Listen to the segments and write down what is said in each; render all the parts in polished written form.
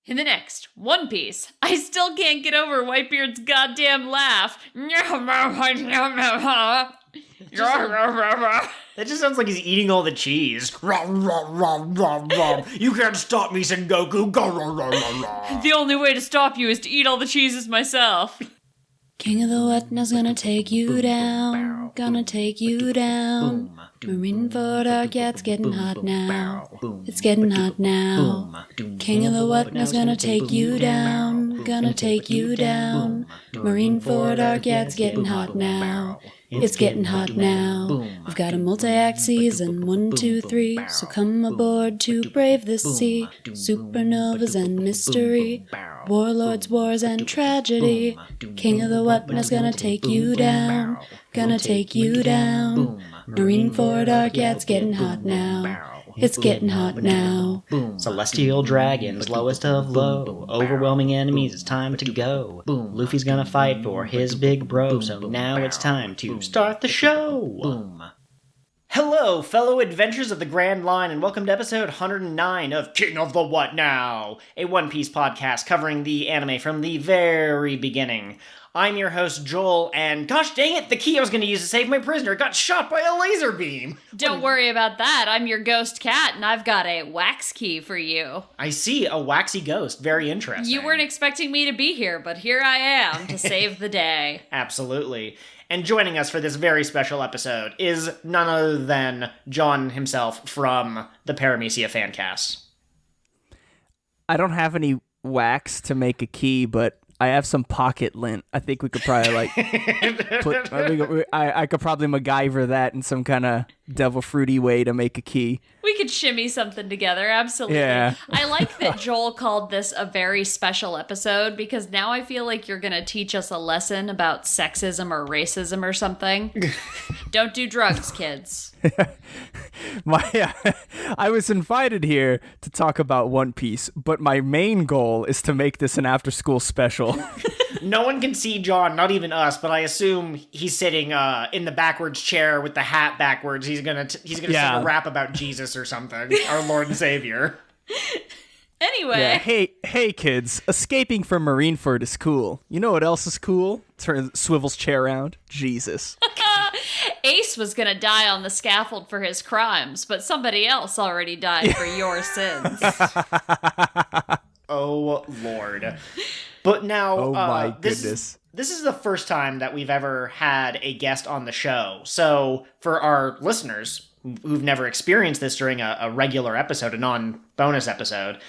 In the next One Piece, I still can't get over Whitebeard's goddamn laugh. That just sounds like he's eating all the cheese. You can't stop me, Sengoku. The only way to stop you is to eat all the cheeses myself. King of the Wetnow's gonna take you down. Gonna take you down. Marineford arc, yeah, it's getting hot now. It's getting hot now. King of the Wetnow's gonna take you down. Gonna take you down. Marineford arc, yeah, it's getting hot now. It's getting hot now. We've got a multi-act season, 1, 2, 3. So come aboard to brave the sea. Supernovas and mystery. Warlords, wars, and tragedy. King of the Wetnow's gonna take you down. Gonna take you down. Marineford arc, yeah, it's getting hot now. It's getting hot now. Celestial dragons, lowest of low. Overwhelming enemies, it's time to go. Luffy's gonna fight for his big bro, so now it's time to start the show. Hello, fellow adventurers of the Grand Line, and welcome to episode 109 of King of the What Now, a One Piece podcast covering the anime from the very beginning. I'm your host, Joel, and gosh dang it, the key I was going to use to save my prisoner got shot by a laser beam! Don't worry about that, I'm your ghost cat, and I've got a wax key for you. I see, a waxy ghost. Very interesting. You weren't expecting me to be here, but here I am to save the day. Absolutely. And joining us for this very special episode is none other than John himself from the Paramecia Fancast. I don't have any wax to make a key, but I have some pocket lint. I think we could probably I could probably MacGyver that in some kind of devil fruity way to make a key. We could shimmy something together, absolutely. Yeah. I like that Joel called this a very special episode because now I feel like you're going to teach us a lesson about sexism or racism or something. Don't do drugs, kids. I was invited here to talk about One Piece, but my main goal is to make this an after-school special. No one can see John, not even us, but I assume he's sitting in the backwards chair with the hat backwards. He's gonna sing a rap about Jesus or something, our Lord and Savior. Anyway. Yeah, hey kids, escaping from Marineford is cool. You know what else is cool? Swivels chair around. Jesus. Ace was gonna die on the scaffold for his crimes, but somebody else already died for your sins. Oh, Lord. But now, oh my goodness. This is the first time that we've ever had a guest on the show. So for our listeners who've never experienced this during a regular episode, a non-bonus episode,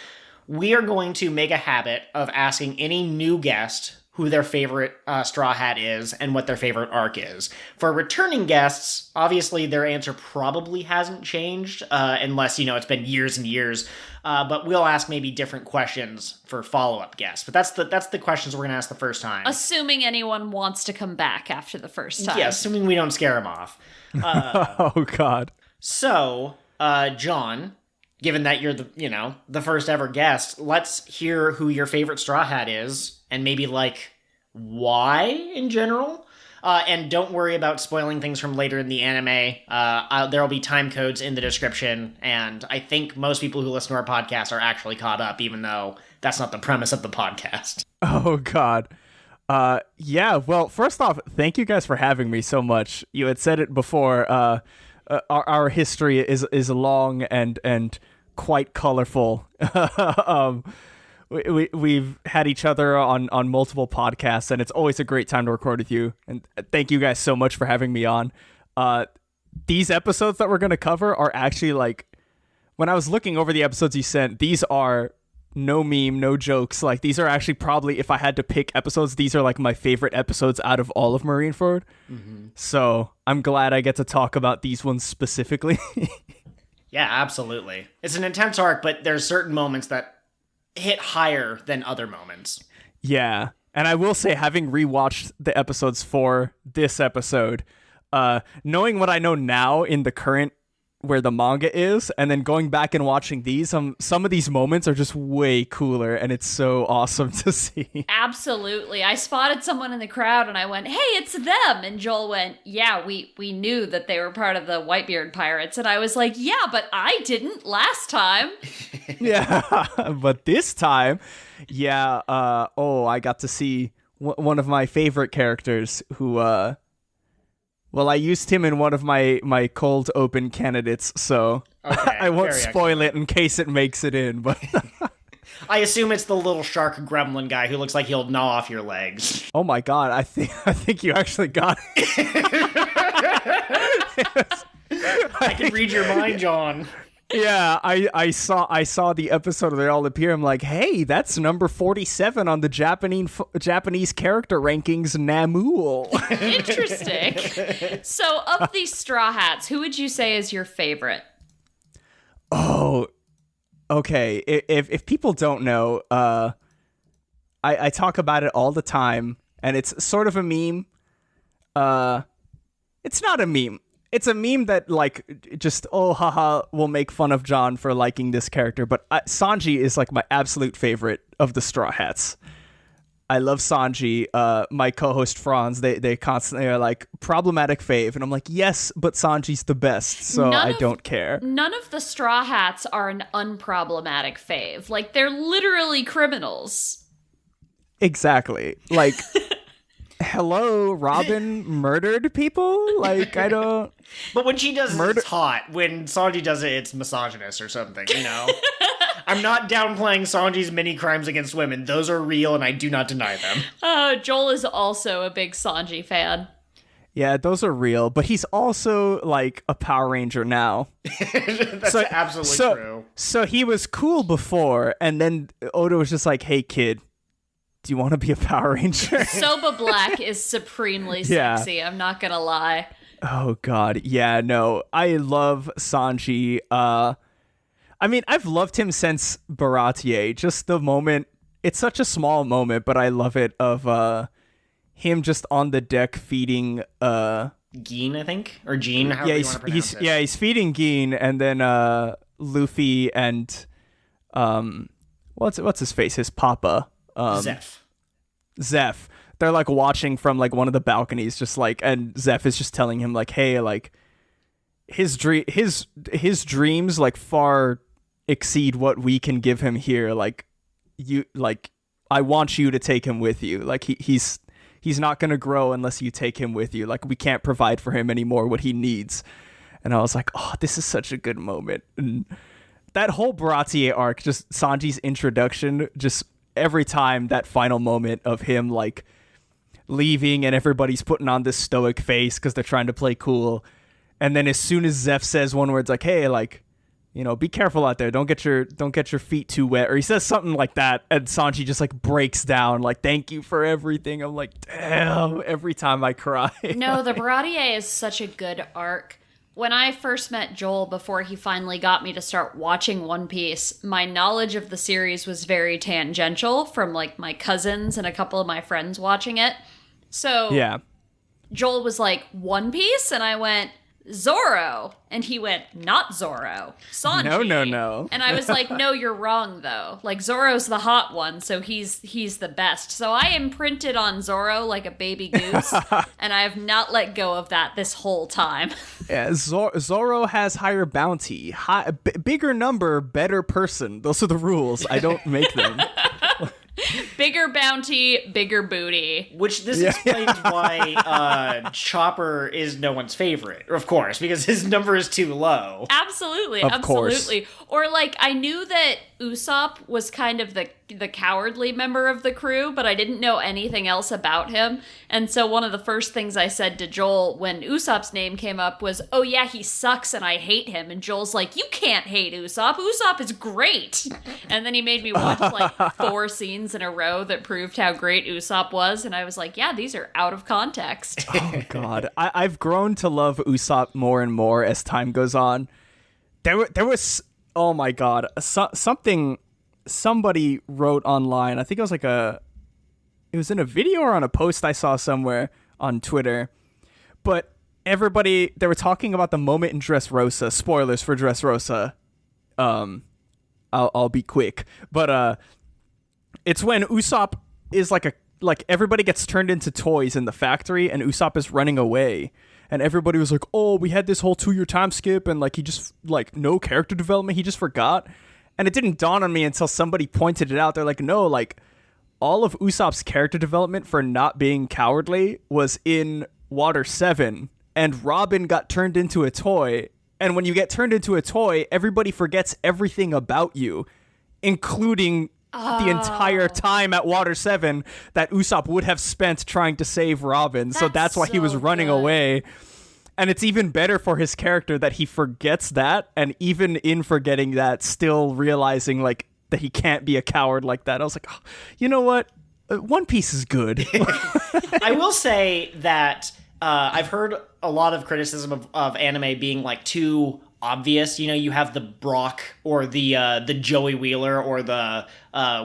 we are going to make a habit of asking any new guest who their favorite Straw Hat is and what their favorite arc is. For returning guests, obviously their answer probably hasn't changed, unless, it's been years and years. But we'll ask maybe different questions for follow-up guests. But that's the questions we're going to ask the first time. Assuming anyone wants to come back after the first time. Yeah, assuming we don't scare them off. Oh, God. So, John, given that you're the first ever guest, let's hear who your favorite Straw Hat is, and maybe, why in general. And don't worry about spoiling things from later in the anime. There will be time codes in the description, and I think most people who listen to our podcast are actually caught up, even though that's not the premise of the podcast. Oh, God. Yeah, well, first off, thank you guys for having me so much. You had said it before, our history is long and quite colorful. We've had each other on multiple podcasts, and it's always a great time to record with you. And thank you guys so much for having me on. These episodes that we're going to cover are actually when I was looking over the episodes you sent, these are no meme, no jokes. These are actually probably, if I had to pick episodes, these are my favorite episodes out of all of Marineford. Mm-hmm. So I'm glad I get to talk about these ones specifically. Yeah, absolutely. It's an intense arc, but there's certain moments that hit higher than other moments. Yeah, and I will say, having rewatched the episodes for this episode, knowing what I know now in the current where the manga is, and then going back and watching these, some of these moments are just way cooler, and it's so awesome to see. Absolutely. I spotted someone in the crowd and I went, "Hey, it's them." And Joel went, "Yeah, we knew that they were part of the Whitebeard Pirates." And I was like, "Yeah, but I didn't last time." Yeah, but this time, yeah, I got to see one of my favorite characters who, well, I used him in one of my cold open candidates, so Okay, I won't very spoil it in case it makes it in, but... I assume it's the little shark gremlin guy who looks like he'll gnaw off your legs. Oh my god, I think you actually got it. I can read your mind, John. Yeah, I saw the episode where they all appear. I'm like, hey, that's number 47 on the Japanese character rankings, Namul. Interesting. So, of these Straw Hats, who would you say is your favorite? Oh, okay. If people don't know, I talk about it all the time, and it's sort of a meme. It's not a meme. It's a meme that, like, just, oh, haha, will make fun of John for liking this character. But Sanji is, like, my absolute favorite of the Straw Hats. I love Sanji. My co-host Franz, they constantly are like, problematic fave. And I'm like, yes, but Sanji's the best, so I don't care. None of the Straw Hats are an unproblematic fave. Like, they're literally criminals. Exactly. Like... Hello, Robin murdered people? Like, I don't... But when she does it, it's hot. When Sanji does it, it's misogynist or something, you know? I'm not downplaying Sanji's many crimes against women. Those are real, and I do not deny them. Joel is also a big Sanji fan. Yeah, those are real, but he's also, like, a Power Ranger now. That's absolutely true. So he was cool before, and then Oda was just like, hey, kid, do you want to be a Power Ranger? Soba Black is supremely sexy, yeah. I'm not gonna lie. Oh, God. Yeah, no. I love Sanji. I mean, I've loved him since Baratier. Just the moment... It's such a small moment, but I love it, of him just on the deck feeding... Geen, I think? Or Jean, however you want to pronounce it. Yeah, he's feeding Geen, and then Luffy and... What's his face? His papa. Zeph. They're like watching from like one of the balconies, just like, and Zeph is just telling him like, hey, like his dreams like far exceed what we can give him here. Like I want you to take him with you. Like he's not gonna grow unless you take him with you. Like we can't provide for him anymore what he needs. And I was like, oh, this is such a good moment. And that whole Baratier arc, just Sanji's introduction, just every time that final moment of him like leaving and everybody's putting on this stoic face because they're trying to play cool, and then as soon as Zeph says one word, it's like, hey, like, you know, be careful out there, don't get your feet too wet, or he says something like that, and Sanji just like breaks down like, thank you for everything. I'm like, damn, every time I cry. No, the Baratier is such a good arc. When I first met Joel, before he finally got me to start watching One Piece, my knowledge of the series was very tangential from, like, my cousins and a couple of my friends watching it. So, yeah. Joel was like, One Piece? And I went, Zoro. And he went, not Zoro, Sanji. No. And I was like, no, you're wrong, though. Like, Zoro's the hot one, so he's the best. So I imprinted on Zoro like a baby goose, and I have not let go of that this whole time. Yeah, Zoro has higher bounty, bigger number, better person. Those are the rules. I don't make them. Bigger bounty, bigger booty. Which this explains why Chopper is no one's favorite, of course, because his number is too low. Absolutely. Or, like, I knew that Usopp was kind of the cowardly member of the crew, but I didn't know anything else about him. And so one of the first things I said to Joel when Usopp's name came up was, oh yeah, he sucks and I hate him. And Joel's like, you can't hate Usopp. Usopp is great. And then he made me watch like 4 scenes in a row that proved how great Usopp was. And I was like, yeah, these are out of context. Oh God. I've grown to love Usopp more and more as time goes on. There was, oh my God, somebody wrote online, I think it was like it was in a video or on a post I saw somewhere on Twitter, but everybody, they were talking about the moment in Dressrosa. Spoilers for Dressrosa. I'll be quick, but it's when Usopp is like everybody gets turned into toys in the factory, and Usopp is running away, and everybody was like, "Oh, we had this whole 2-year time skip, and like he just like no character development, he just forgot." And it didn't dawn on me until somebody pointed it out. They're like, "No, like all of Usopp's character development for not being cowardly was in Water 7, and Robin got turned into a toy." And when you get turned into a toy, everybody forgets everything about you, including the entire time at Water 7 that Usopp would have spent trying to save Robin. So that's why he was running away. And it's even better for his character that he forgets that, and even in forgetting that, still realizing like that he can't be a coward like that. I was like, oh, you know what? One Piece is good. I will say that I've heard a lot of criticism of anime being like too obvious. You know, you have the Brock or the Joey Wheeler or the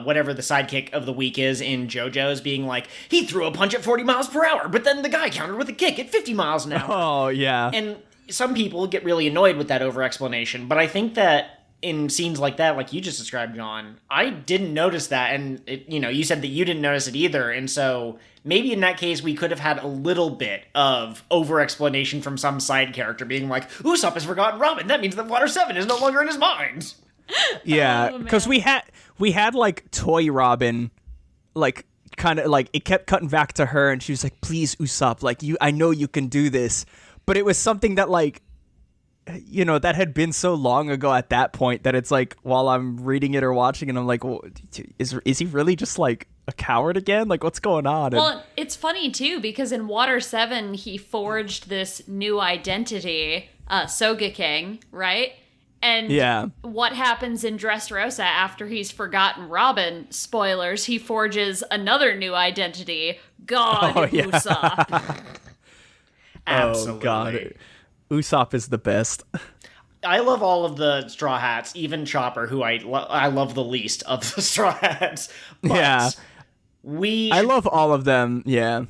whatever the sidekick of the week is in JoJo's being like, he threw a punch at 40 miles per hour, but then the guy countered with a kick at 50 miles an hour. Oh, yeah. And some people get really annoyed with that over explanation, but I think that in scenes like that, like you just described, John, I didn't notice that, and you said that you didn't notice it either, and so maybe in that case we could have had a little bit of over-explanation from some side character being like, Usopp has forgotten Robin, that means that Water 7 is no longer in his mind. Yeah, because we had like toy Robin, like kind of like it kept cutting back to her, and she was like, please Usopp, like I know you can do this, but it was something that like, that had been so long ago at that point that it's like, while I'm reading it or watching it, I'm like, well, is he really just like a coward again? Like, what's going on? Well, it's funny too, because in Water 7, he forged this new identity, Soga King, right? And what happens in Dressrosa after he's forgotten Robin, spoilers, he forges another new identity, Usopp. Absolutely. Oh, God. Usopp is the best. I love all of the Straw Hats, even Chopper, who I love the least of the Straw Hats. But I love all of them, yeah.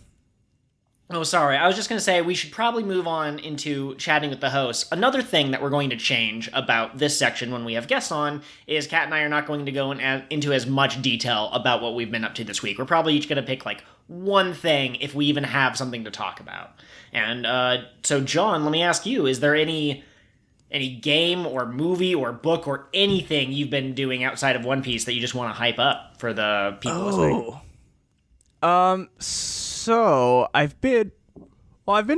Oh, sorry. I was just going to say we should probably move on into chatting with the hosts. Another thing that we're going to change about this section when we have guests on is Kat and I are not going to go into as much detail about what we've been up to this week. We're probably each going to pick like one thing if we even have something to talk about. And so, John, let me ask you, is there any game or movie or book or anything you've been doing outside of One Piece that you just want to hype up for the people listening? So I've been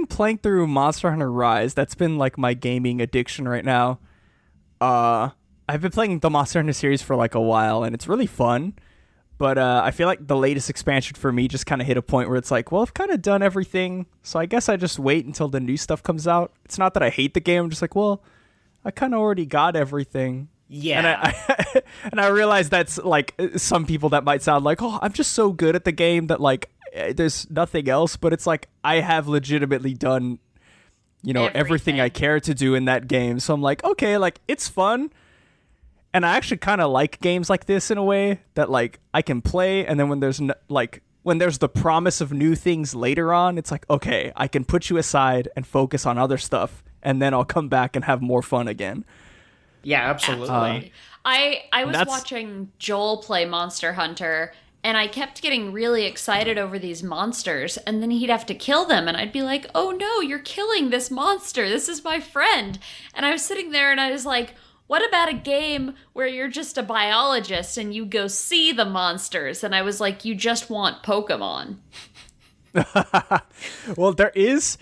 playing through Monster Hunter Rise. That's been like my gaming addiction right now. I've been playing the Monster Hunter series for like a while, and it's really fun. But I feel like the latest expansion for me just kind of hit a point where it's like, well, I've kind of done everything, so I guess I just wait until the new stuff comes out. It's not that I hate the game. I'm just like, well, I kind of already got everything. Yeah. And I realize that's like some people that might sound like, oh, I'm just so good at the game that like there's nothing else. But it's like I have legitimately done, everything I care to do in that game. So I'm like, okay, like it's fun. And I actually kind of like games like this in a way that like I can play, and then when there's when there's the promise of new things later on, it's like, okay, I can put you aside and focus on other stuff, and then I'll come back and have more fun again. Yeah, absolutely. I was watching Joel play Monster Hunter, and I kept getting really excited over these monsters, and then he'd have to kill them, and I'd be like, oh no, you're killing this monster, this is my friend. And I was sitting there and I was like, what about a game where you're just a biologist and you go see the monsters? And I was like, you just want Pokemon. Well, there is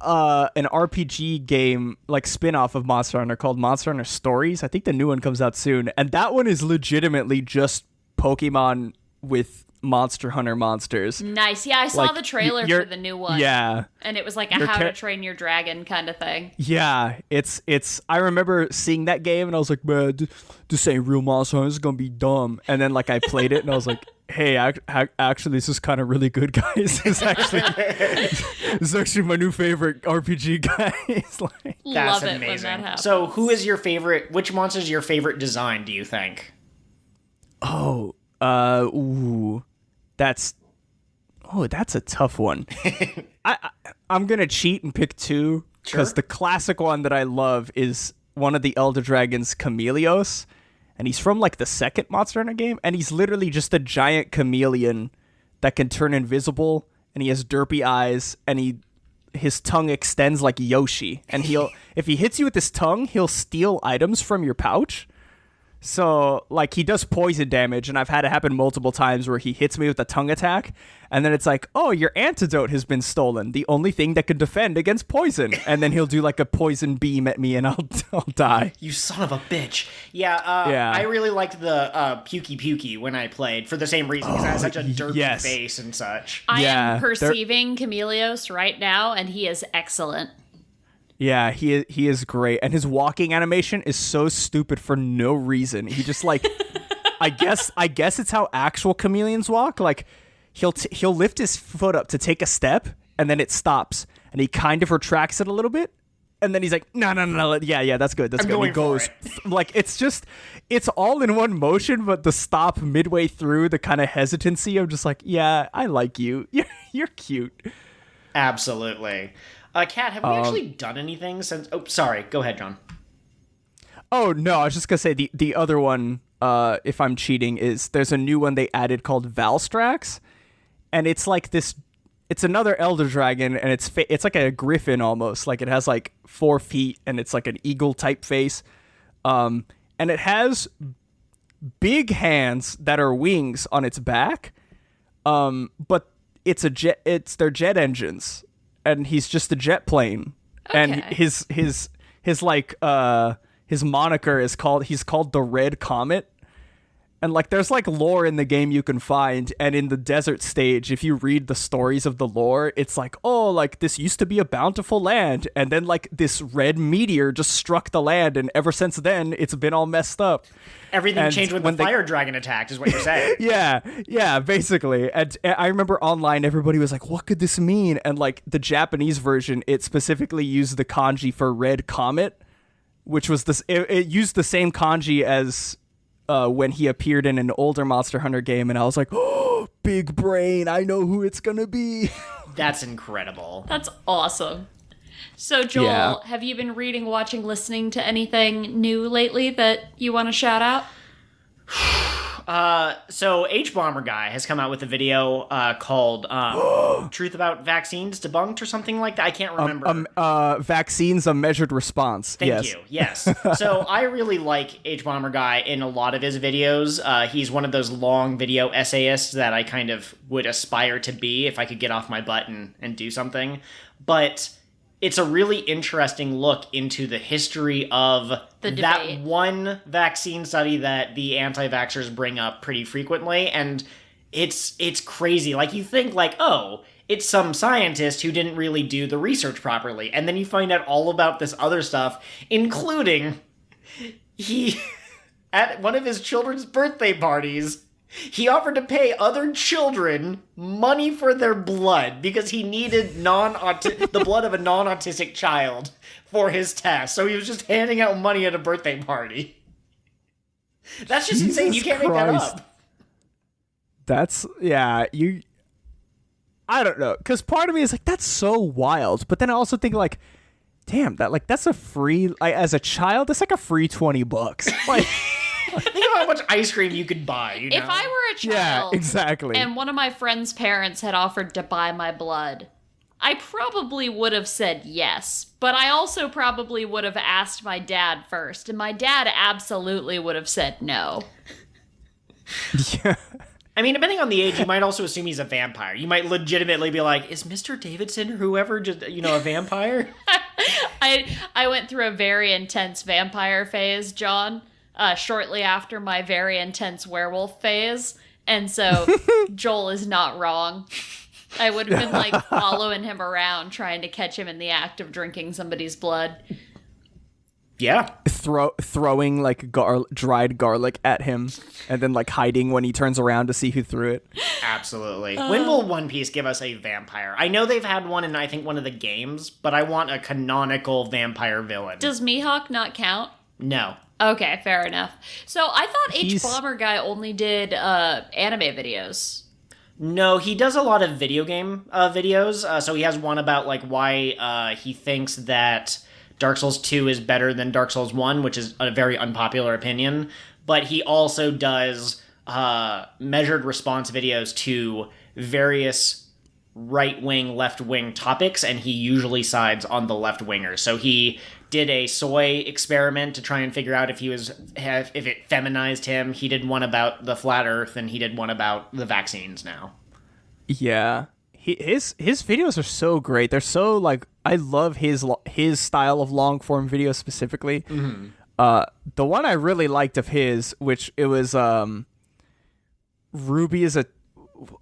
an RPG game, like spin-off of Monster Hunter called Monster Hunter Stories. I think the new one comes out soon. And that one is legitimately just Pokemon with Monster Hunter monsters. Nice. Yeah, I saw the trailer for the new one. Yeah. And it was like a How to Train Your Dragon kind of thing. Yeah, it's. I remember seeing that game and I was like, man, this ain't real Monster Hunter. This is gonna be dumb. And then like I played it and I was like, hey, actually, this is kind of really good, guys. This is actually my new favorite RPG, guys. Like, love it when that happens. So, who is your favorite? Which monster is your favorite design? Do you think? That's a tough one. I'm gonna cheat and pick two because the classic one that I love is one of the Elder Dragons, Chameleos, and he's from like the second Monster Hunter game, and he's literally just a giant chameleon that can turn invisible, and he has derpy eyes, and his tongue extends like Yoshi, and if he hits you with his tongue, he'll steal items from your pouch. So, like, he does poison damage, and I've had it happen multiple times where he hits me with a tongue attack, and then it's like, oh, your antidote has been stolen, the only thing that can defend against poison. And then he'll do, like, a poison beam at me, and I'll die. You son of a bitch. Yeah, I really liked the Pukey when I played, for the same reason, because it has such a derpy face and such. I am perceiving Chameleos right now, and he is excellent. Yeah, he is great, and his walking animation is so stupid for no reason. He just like, I guess it's how actual chameleons walk. Like, he'll lift his foot up to take a step, and then it stops, and he kind of retracts it a little bit, and then he's like, no, yeah, that's good, that's good. And he goes like it's all in one motion, but the stop midway through, the kind of hesitancy, I'm just like, yeah, I like you. You're cute. Absolutely. Kat, have we actually done anything since... Oh, sorry. Go ahead, John. Oh, no. I was just going to say the other one, if I'm cheating, is there's a new one they added called Valstrax. And it's like this... It's another Elder Dragon, and it's like a griffin almost. Like, it has like 4 feet, and it's like an eagle-type face. And it has big hands that are wings on its back. But it's their jet engines. And he's just a jet plane, and his moniker is called the Red Comet, and like there's like lore in the game you can find, and in the desert stage, if you read the stories of the lore, it's like, oh, like this used to be a bountiful land, and then like this red meteor just struck the land, and ever since then it's been all messed up. Everything changed when the fire dragon attacked, is what you're saying. Yeah, basically. And I remember online, everybody was like, what could this mean? And like the Japanese version, it specifically used the kanji for Red Comet, which was this. It used the same kanji as when he appeared in an older Monster Hunter game, and I was like, oh, big brain, I know who it's gonna be. That's incredible. That's awesome. So, Joel, have you been reading, watching, listening to anything new lately that you want to shout out? So Hbomberguy has come out with a video called Truth About Vaccines Debunked or something like that. I can't remember. Vaccines, a Measured Response. Thank you. Yes. So I really like Hbomberguy in a lot of his videos. He's one of those long video essayists that I kind of would aspire to be if I could get off my butt and do something. But it's a really interesting look into the history of that one vaccine study that the anti-vaxxers bring up pretty frequently, and it's crazy. Like, you think, like, oh, it's some scientist who didn't really do the research properly, and then you find out all about this other stuff, including he, at one of his children's birthday parties, he offered to pay other children money for their blood because he needed the blood of a non-autistic child for his test. So he was just handing out money at a birthday party. That's just insane. You can't make that up. That's, I don't know. Because part of me is like, that's so wild. But then I also think like, damn, that's a free, as a child, that's like a free $20. Like... Think of how much ice cream you could buy, you know? If I were a child, exactly, and one of my friend's parents had offered to buy my blood, I probably would have said yes, but I also probably would have asked my dad first, and my dad absolutely would have said no. Yeah. I mean, depending on the age, you might also assume he's a vampire. You might legitimately be like, is Mr. Davidson or whoever just, a vampire? I went through a very intense vampire phase, John. Shortly after my very intense werewolf phase. And so Joel is not wrong. I would have been like following him around trying to catch him in the act of drinking somebody's blood. Yeah. Throwing like dried garlic at him and then like hiding when he turns around to see who threw it. Absolutely. When will One Piece give us a vampire? I know they've had one in, I think, one of the games, but I want a canonical vampire villain. Does Mihawk not count? No. Okay, fair enough. So I thought Hbomberguy only did anime videos. No, he does a lot of video game videos. So he has one about like why he thinks that Dark Souls 2 is better than Dark Souls 1, which is a very unpopular opinion. But he also does measured response videos to various right-wing, left-wing topics, and he usually sides on the left-wingers. So he did a soy experiment to try and figure out if it feminized him. He did one about the flat Earth, and he did one about the vaccines now. Yeah, his videos are so great. They're so like, I love his style of long form videos specifically. Mm-hmm. The one I really liked of his, which it was Ruby is a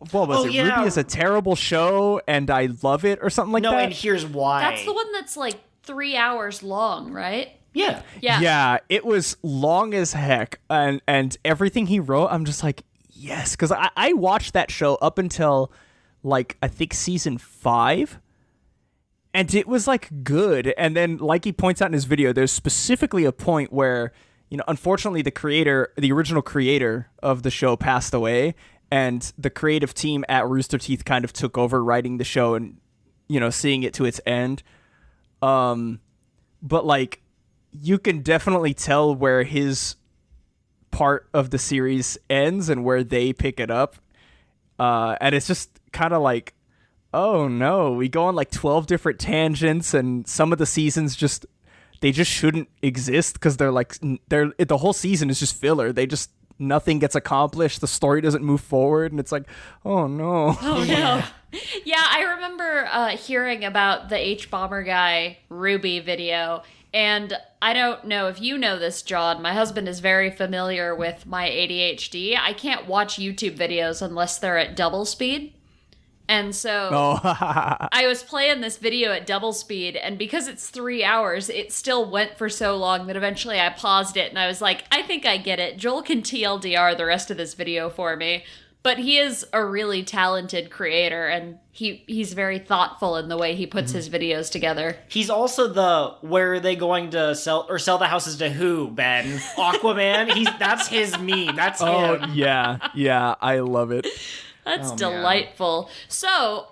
Ruby is a terrible show and I love it or something like that. No, and here's why. That's the one that's like 3 hours long, right? Yeah. Yeah, it was long as heck, and everything he wrote, I'm just like, yes, because I watched that show up until like I think season 5. And it was like good. And then like he points out in his video, there's specifically a point where, unfortunately the original creator of the show passed away, and the creative team at Rooster Teeth kind of took over writing the show and, seeing it to its end. But like you can definitely tell where his part of the series ends and where they pick it up. And it's just kind of like, oh no, we go on like 12 different tangents, and some of the seasons just shouldn't exist because the whole season is just filler. Nothing gets accomplished. The story doesn't move forward, and it's like, oh no. Oh no. Yeah, I remember hearing about the Hbomberguy Ruby video, and I don't know if you know this, John. My husband is very familiar with my ADHD. I can't watch YouTube videos unless they're at double speed. And so I was playing this video at double speed, and because it's 3 hours, it still went for so long that eventually I paused it, and I was like, I think I get it. Joel can TLDR the rest of this video for me. But he is a really talented creator, and he's very thoughtful in the way he puts his videos together. He's also where are they going to sell the houses to who, Ben? Aquaman? That's his meme. That's him. Oh, yeah, I love it. That's delightful. Man. So,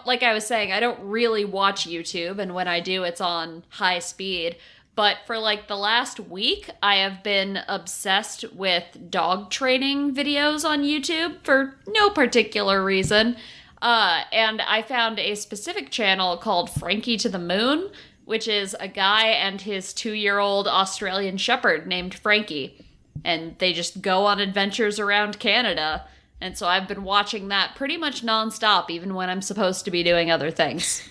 like I was saying, I don't really watch YouTube, and when I do, it's on high speed. But for like the last week, I have been obsessed with dog training videos on YouTube for no particular reason. And I found a specific channel called Frankie to the Moon, which is a guy and his 2-year-old Australian Shepherd named Frankie. And they just go on adventures around Canada. And so I've been watching that pretty much nonstop, even when I'm supposed to be doing other things.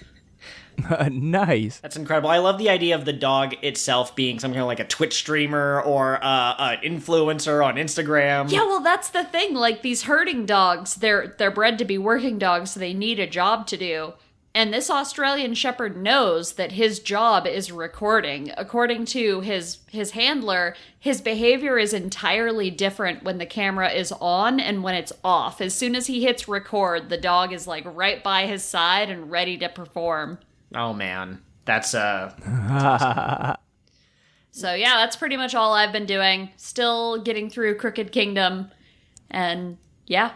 Nice. That's incredible. I love the idea of the dog itself being some kind of like a Twitch streamer or an influencer on Instagram. Yeah, well, that's the thing. Like, these herding dogs, they're bred to be working dogs, so they need a job to do. And this Australian Shepherd knows that his job is recording. According to his handler, his behavior is entirely different when the camera is on and when it's off. As soon as he hits record, the dog is like right by his side and ready to perform. Oh man, that's awesome. So yeah, that's pretty much all I've been doing. Still getting through Crooked Kingdom, and yeah.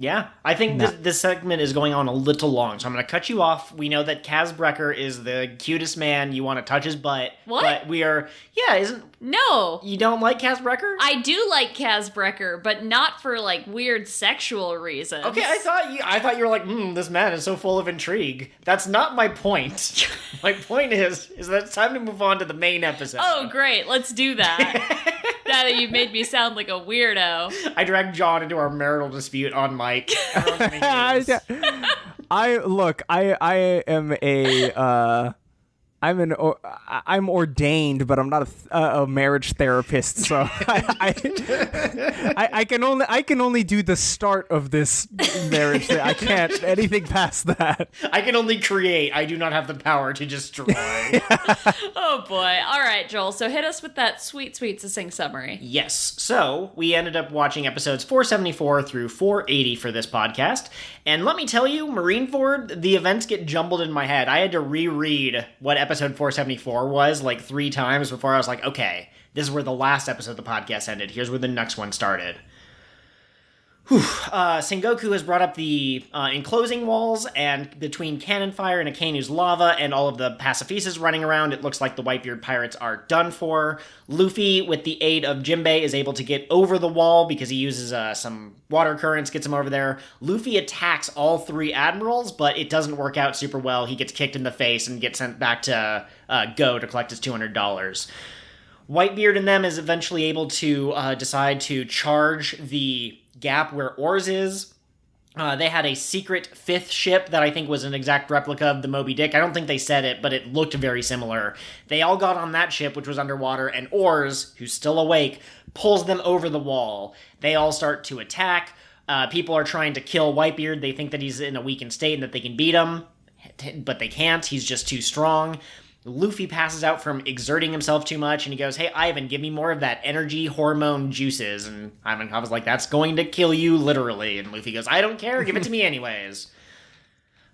Yeah, I think this segment is going on a little long, so I'm going to cut you off. We know that Kaz Brecker is the cutest man. You want to touch his butt. What? But No. You don't like Kaz Brecker? I do like Kaz Brecker, but not for, like, weird sexual reasons. Okay, I thought you were like, this man is so full of intrigue. That's not my point. My point is that it's time to move on to the main episode. Oh, great. Let's do that. Now that you've made me sound like a weirdo. I dragged John into our marital dispute on mic. I I'm ordained, but I'm not a marriage therapist, so I can only do the start of this marriage. I can't anything past that. I can only create. I do not have the power to destroy. Oh boy! All right, Joel. So hit us with that sweet, succinct summary. Yes. So we ended up watching episodes 474 through 480 for this podcast, and let me tell you, Marineford, the events get jumbled in my head. I had to reread what episode 474 was like 3 times before I was like, okay, this is where the last episode of the podcast ended. Here's where the next one started. Sengoku has brought up the enclosing walls, and between cannon fire and Akanu's lava and all of the pacifistas running around, it looks like the Whitebeard pirates are done for. Luffy, with the aid of Jinbei, is able to get over the wall because he uses some water currents, gets him over there. Luffy attacks all three admirals, but it doesn't work out super well. He gets kicked in the face and gets sent back to Go to collect his $200. Whitebeard and them is eventually able to decide to charge the gap where Oars is. They had a secret fifth ship that I think was an exact replica of the Moby Dick. I don't think they said it, but it looked very similar. They all got on that ship, which was underwater, and Oars, who's still awake, pulls them over the wall. They all start to attack. People are trying to kill Whitebeard. They think that he's in a weakened state and that they can beat him, but they can't. He's just too strong. Luffy passes out from exerting himself too much, and he goes, "Hey, Ivan, give me more of that energy hormone juices." And Ivan was like, "That's going to kill you, literally." And Luffy goes, "I don't care, give it to me anyways."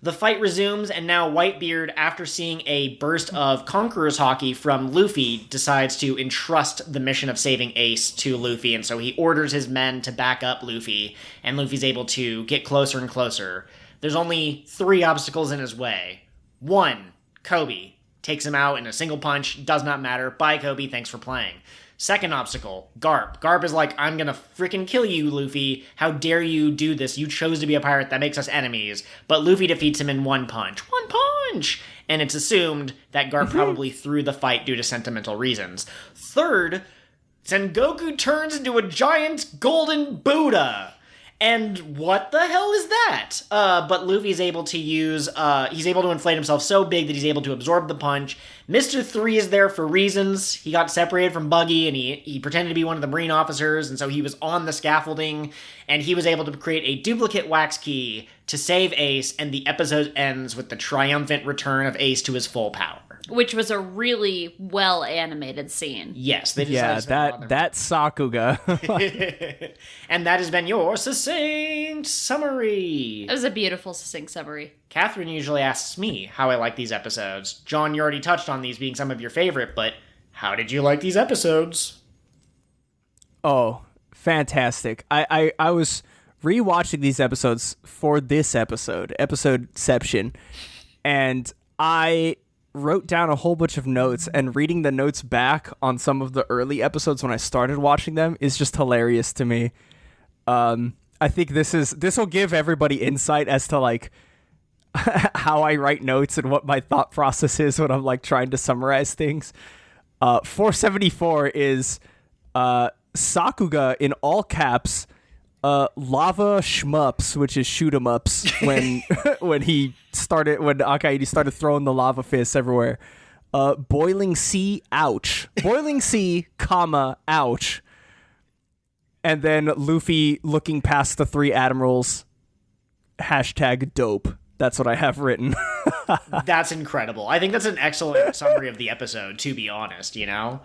The fight resumes, and now Whitebeard, after seeing a burst of Conqueror's Haki from Luffy, decides to entrust the mission of saving Ace to Luffy, and so he orders his men to back up Luffy, and Luffy's able to get closer and closer. There's only 3 obstacles in his way. 1, Kobe. Takes him out in a single punch, does not matter. Bye, Kobe, thanks for playing. Second obstacle, Garp. Garp is like, "I'm gonna freaking kill you, Luffy. How dare you do this? You chose to be a pirate, that makes us enemies." But Luffy defeats him in 1 punch. 1 punch! And it's assumed that Garp probably threw the fight due to sentimental reasons. Third, Sengoku turns into a giant golden Buddha. And what the hell is that? But Luffy's able to he's able to inflate himself so big that he's able to absorb the punch. Mr. 3 is there for reasons. He got separated from Buggy, and he pretended to be one of the Marine officers, and so he was on the scaffolding, and he was able to create a duplicate wax key to save Ace, and the episode ends with the triumphant return of Ace to his full power. Which was a really well-animated scene. Yes. They that Sakuga. And that has been your succinct summary. It was a beautiful, succinct summary. Catherine usually asks me how I like these episodes. John, you already touched on these being some of your favorite, but how did you like these episodes? Oh, fantastic. I was rewatching these episodes for this episodeception, and I wrote down a whole bunch of notes, and reading the notes back on some of the early episodes when I started watching them is just hilarious to me. I think this will give everybody insight as to like how I write notes and what my thought process is when I'm like trying to summarize things. 474 is Sakuga in all caps, lava shmups, which is shoot 'em ups, when when Akainu started throwing the lava fists everywhere. Boiling sea, ouch. Boiling sea, comma, ouch. And then Luffy looking past the 3 admirals, hashtag dope. That's what I have written. That's incredible. I think that's an excellent summary of the episode, to be honest, you know?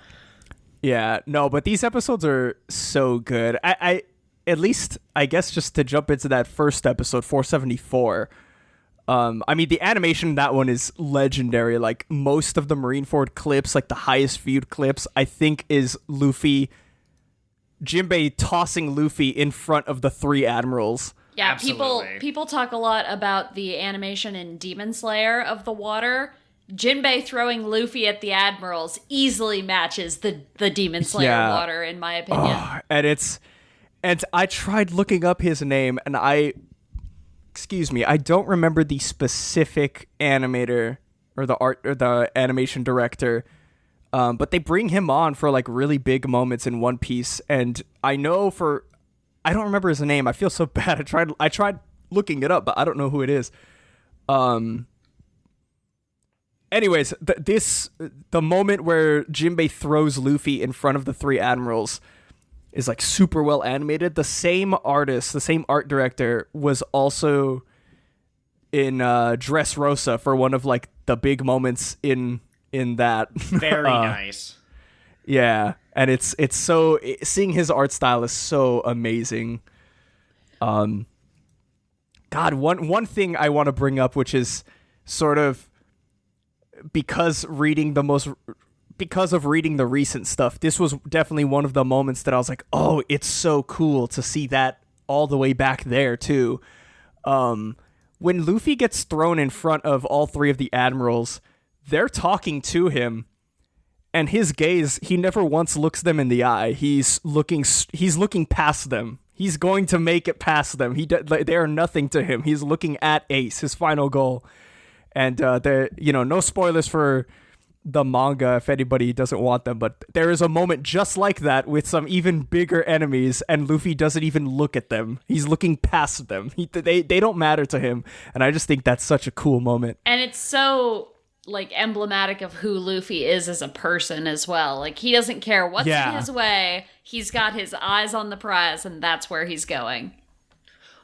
Yeah, no, but these episodes are so good. I at least, I guess, just to jump into that first episode, 474, I mean, the animation in that one is legendary. Like, most of the Marineford clips, like the highest viewed clips, I think is Jinbei tossing Luffy in front of the 3 admirals. Yeah, Absolutely. people talk a lot about the animation in Demon Slayer of the water. Jinbei throwing Luffy at the admirals easily matches the Demon Slayer water, in my opinion. Oh, and I tried looking up his name, and I don't remember the specific animator or the art or the animation director, but they bring him on for like really big moments in One Piece, and I don't remember his name. I feel so bad. I tried looking it up, but I don't know who it is. Anyways, the moment where Jinbei throws Luffy in front of the 3 admirals is like super well animated. The same artist, the same art director was also in Dressrosa for one of like the big moments in that. Very nice. Yeah, and it's so, seeing his art style is so amazing. God, one thing I want to bring up, which is sort of because of reading the recent stuff, this was definitely one of the moments that I was like, oh, it's so cool to see that all the way back there too. When Luffy gets thrown in front of all three of the admirals, they're talking to him, and his gaze, he never once looks them in the eye. He's looking past them. He's going to make it past them. They are nothing to him. He's looking at Ace, his final goal. And no spoilers for the manga if anybody doesn't want them, but there is a moment just like that with some even bigger enemies, and Luffy doesn't even look at them. He's looking past them. They don't matter to him, and I just think that's such a cool moment. And it's so like emblematic of who Luffy is as a person as well. Like, he doesn't care what's in his way. He's got his eyes on the prize, and that's where he's going.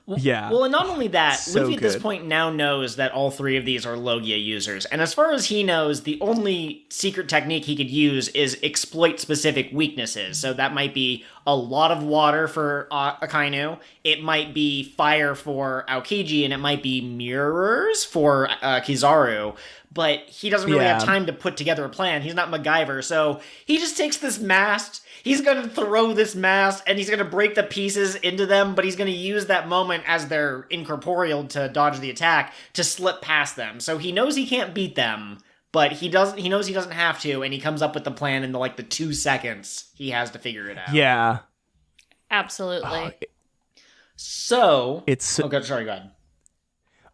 Well, and not only that, So Luffy at this good. point now knows that all three of these are Logia users. And as far as he knows, the only secret technique he could use is exploit specific weaknesses. So that might be a lot of water for Akainu, it might be fire for Aokiji, and it might be mirrors for Kizaru. But he doesn't really have time to put together a plan. He's not MacGyver, so he just takes this mast. He's going to throw this mast, and he's going to break the pieces into them, but he's going to use that moment as they're incorporeal to dodge the attack to slip past them. So he knows he can't beat them, but he knows he doesn't have to, and he comes up with the plan in the 2 seconds he has to figure it out. Yeah. Absolutely. So... It's... Oh, sorry, go ahead.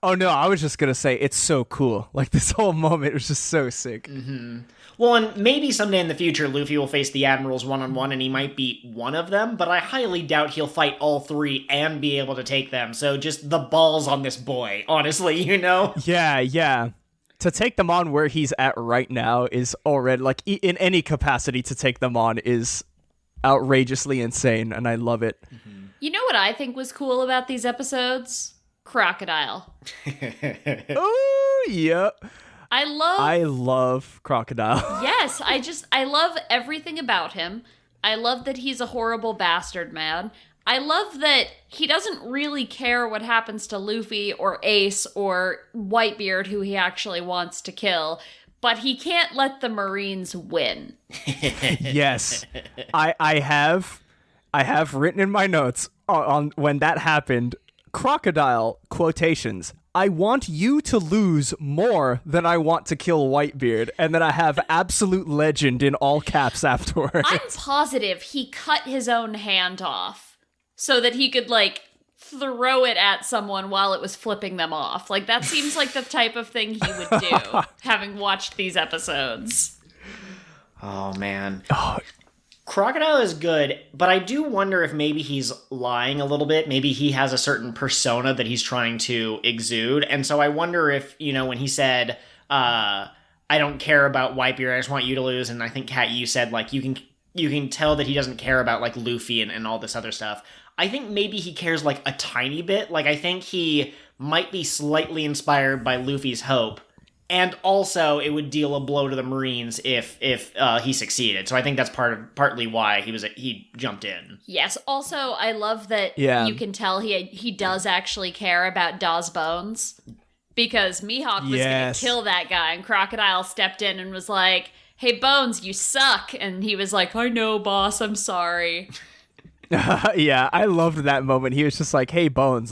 Oh, no, I was just going to say, it's so cool. Like, this whole moment was just so sick. Mm-hmm. Well, and maybe someday in the future, Luffy will face the Admirals one-on-one, and he might beat one of them, but I highly doubt he'll fight all three and be able to take them, so just the balls on this boy, honestly, you know? Yeah. To take them on where he's at right now is already, like, in any capacity to take them on is outrageously insane, and I love it. Mm-hmm. You know what I think was cool about these episodes? Crocodile. Oh, yep. I love Crocodile. Yes, I love everything about him. I love that he's a horrible bastard man. I love that he doesn't really care what happens to Luffy or Ace or Whitebeard, who he actually wants to kill, but he can't let the Marines win. Yes. I have written in my notes on when that happened, Crocodile, quotations, I want you to lose more than I want to kill Whitebeard, and then I have absolute legend in all caps afterwards. I'm positive he cut his own hand off so that he could, throw it at someone while it was flipping them off. Like, that seems like the type of thing he would do, having watched these episodes. Oh, man. Crocodile is good, but I do wonder if maybe he's lying a little bit. Maybe he has a certain persona that he's trying to exude. And so I wonder if, when he said, I don't care about Whitebeard, I just want you to lose. And I think, Kat, you said, you can tell that he doesn't care about, Luffy and all this other stuff. I think maybe he cares, a tiny bit. I think he might be slightly inspired by Luffy's hope. And also, it would deal a blow to the Marines if he succeeded. So I think that's partly why he jumped in. Yes. Also, I love that you can tell he does actually care about Daw's bones, because Mihawk was going to kill that guy, and Crocodile stepped in and was like, "Hey, Bones, you suck," and he was like, "I know, boss. I'm sorry." Yeah, I loved that moment. He was just like, "Hey, Bones,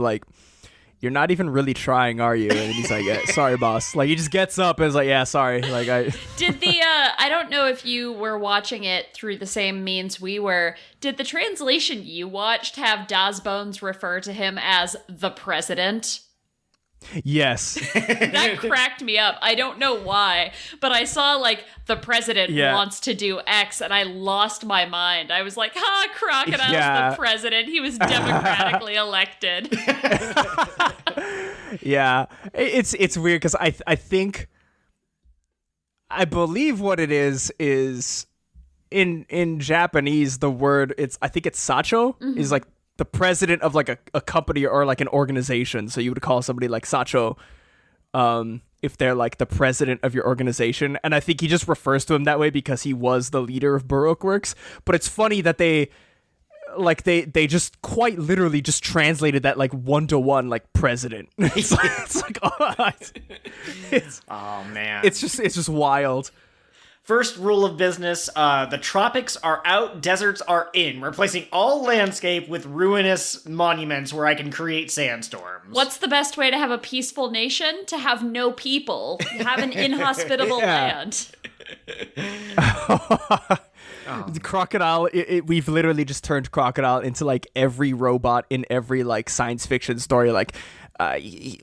you're not even really trying, are you?" And he's like, yeah, "Sorry, boss." He just gets up and is like, "Yeah, sorry." Did I don't know if you were watching it through the same means we were. Did the translation you watched have Das Bones refer to him as the president? Yes. That cracked me up. I don't know why, but I saw the president wants to do X, and I lost my mind. I was like, Crocodile's the president. He was democratically elected. Yeah, it's weird because I believe what it is in Japanese, the word I think it's Sacho is the president of a company or an organization. So you would call somebody Sacho if they're the president of your organization. And I think he just refers to him that way because he was the leader of Baroque Works. But it's funny that they just quite literally just translated that 1-to-1 president. Oh man. It's just wild. First rule of business, the tropics are out, deserts are in. Replacing all landscape with ruinous monuments where I can create sandstorms. What's the best way to have a peaceful nation? To have no people. Have an inhospitable land. The Crocodile, we've literally just turned Crocodile into like every robot in every like science fiction story. Like,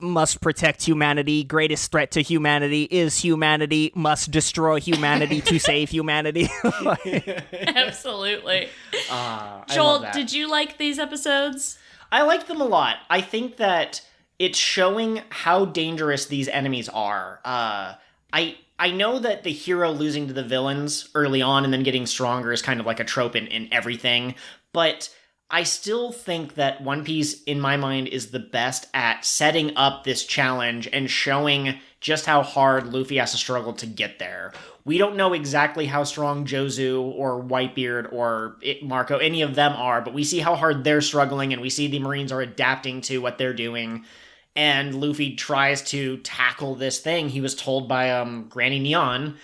must protect humanity. Greatest threat to humanity is humanity. Must destroy humanity to save humanity. Absolutely. I Joel, love that. did you like these episodes? I like them a lot. I think that it's showing how dangerous these enemies are. I know that the hero losing to the villains early on and then getting stronger is kind of like a trope in everything, but I still think that One Piece, in my mind, is the best at setting up this challenge and showing just how hard Luffy has to struggle to get there. We don't know exactly how strong Jozu or Whitebeard or Marco, any of them are, but we see how hard they're struggling, and we see the Marines are adapting to what they're doing. And Luffy tries to tackle this thing. He was told by Granny Neon,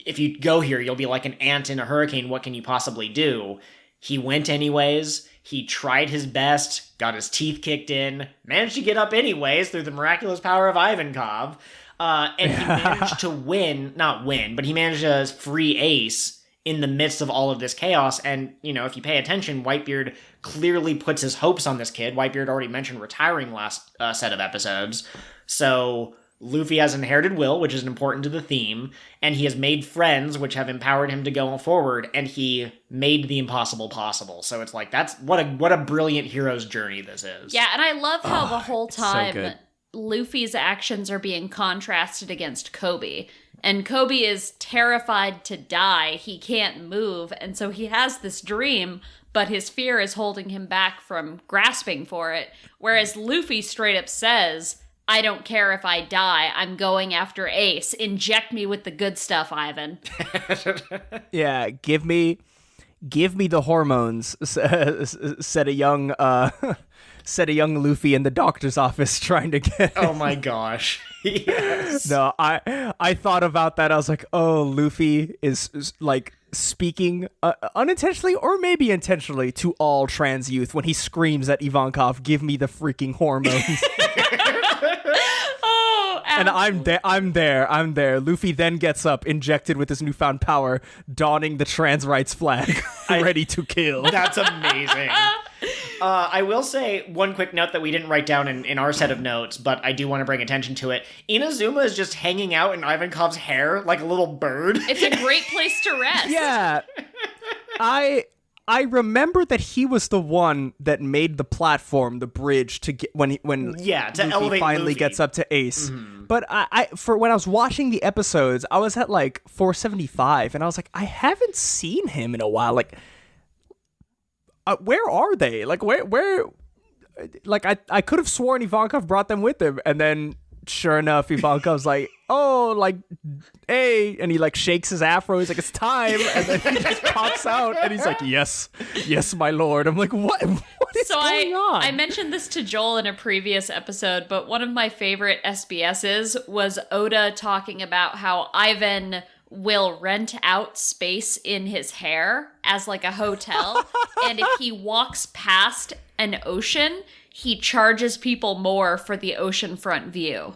if you go here, you'll be like an ant in a hurricane. What can you possibly do? He went anyways. He tried his best, got his teeth kicked in, managed to get up anyways through the miraculous power of Ivankov, and he managed to not win, but he managed to free Ace in the midst of all of this chaos. And, you know, if you pay attention, Whitebeard clearly puts his hopes on this kid. Whitebeard already mentioned retiring last set of episodes. So Luffy has inherited will, which is important to the theme, and he has made friends, which have empowered him to go forward, and he made the impossible possible. So it's like, that's what a brilliant hero's journey this is. Yeah, and I love how the whole time good. Luffy's actions are being contrasted against Kobe. And Kobe is terrified to die. He can't move, and so he has this dream, but his fear is holding him back from grasping for it. Whereas Luffy straight up says, I don't care if I die. I'm going after Ace. Inject me with the good stuff, Ivan. Yeah, give me the hormones. Said a young Luffy in the doctor's office trying to get. Oh my gosh. Yes. No, I thought about that. I was like, oh, Luffy is like speaking unintentionally or maybe intentionally to all trans youth when he screams at Ivankov, "Give me the freaking hormones." And I'm there. Luffy then gets up, injected with his newfound power, donning the trans rights flag, ready to kill. That's amazing. I will say one quick note that we didn't write down in our set of notes, but I do want to bring attention to it. Inazuma is just hanging out in Ivankov's hair like a little bird. It's a great place to rest. Yeah. I remember that he was the one that made the platform, the bridge to get when to Luffy elevate finally Luffy. gets up to Ace. Mm-hmm. But I for when I was watching the episodes, I was at like 475, and I was like, I haven't seen him in a while. Like, where are they? Like, where? Like, I could have sworn Ivankov brought them with him, and then sure enough, Ivankov's like, oh, like, hey, and he like shakes his afro. He's like, it's time, and then he just pops out, and he's like, yes, my lord. I'm like, what is going on? I mentioned this to Joel in a previous episode, but one of my favorite SBSs was Oda talking about how Ivan will rent out space in his hair as like a hotel, and if he walks past an ocean, he charges people more for the oceanfront view.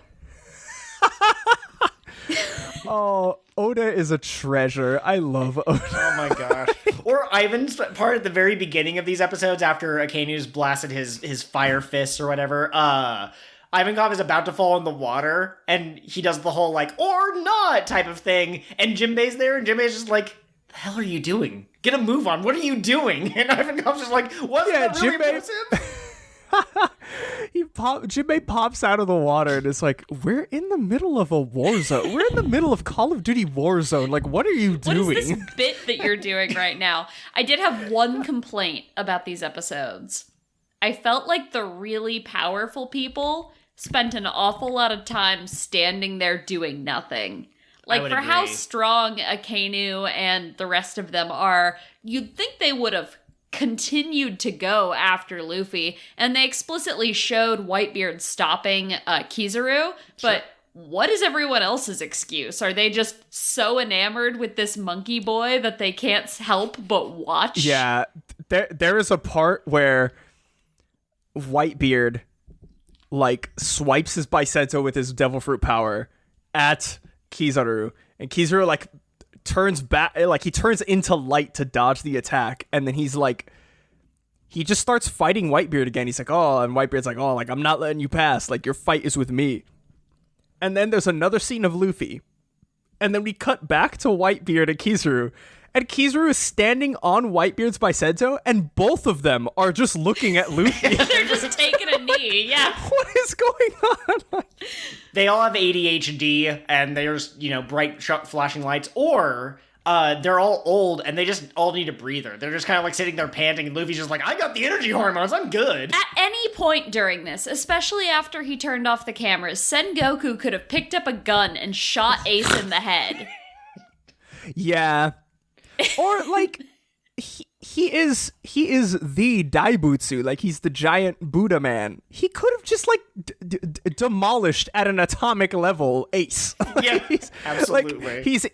Oh, Oda is a treasure. I love Oda. Oh my gosh. Or Ivan's part at the very beginning of these episodes after Akanu's blasted his fire fists or whatever. Ivankov is about to fall in the water, and he does the whole, like, or not type of thing, and Jinbei's there, and Jinbei's just like, the hell are you doing? Get a move on. What are you doing? And Ivankov's just like, what's that really impressive? Jinbei pops out of the water and it's like, we're in the middle of a war zone. We're in the middle of Call of Duty Warzone. Like, what are you doing? What is this bit that you're doing right now? I did have one complaint about these episodes. I felt like the really powerful people spent an awful lot of time standing there doing nothing. Like, for agree. how strong Akainu and the rest of them are, you'd think they would have continued to go after Luffy, and they explicitly showed Whitebeard stopping Kizaru, but what is everyone else's excuse? Are they just so enamored with this monkey boy that they can't help but watch? Yeah, there is a part where Whitebeard, like, swipes his Bicento with his devil fruit power at Kizaru, and Kizaru, like, turns back, like, he turns into light to dodge the attack, and then he's like, he just starts fighting Whitebeard again. He's like, oh, and Whitebeard's like, oh, like, I'm not letting you pass, like, your fight is with me. And then there's another scene of Luffy, and then we cut back to Whitebeard and Kizaru is standing on Whitebeard's Bicento, and both of them are just looking at Luffy. They're just taking a knee, yeah. What is going on? They all have ADHD, and there's, bright flashing lights, or they're all old, and they just all need a breather. They're just kind of like sitting there panting, and Luffy's just like, I got the energy hormones, I'm good. At any point during this, especially after he turned off the cameras, Sengoku could have picked up a gun and shot Ace in the head. Yeah. Or, like, he is the Daibutsu, like, he's the giant Buddha man. He could have just, like, demolished at an atomic level Ace. Yeah, absolutely. Like,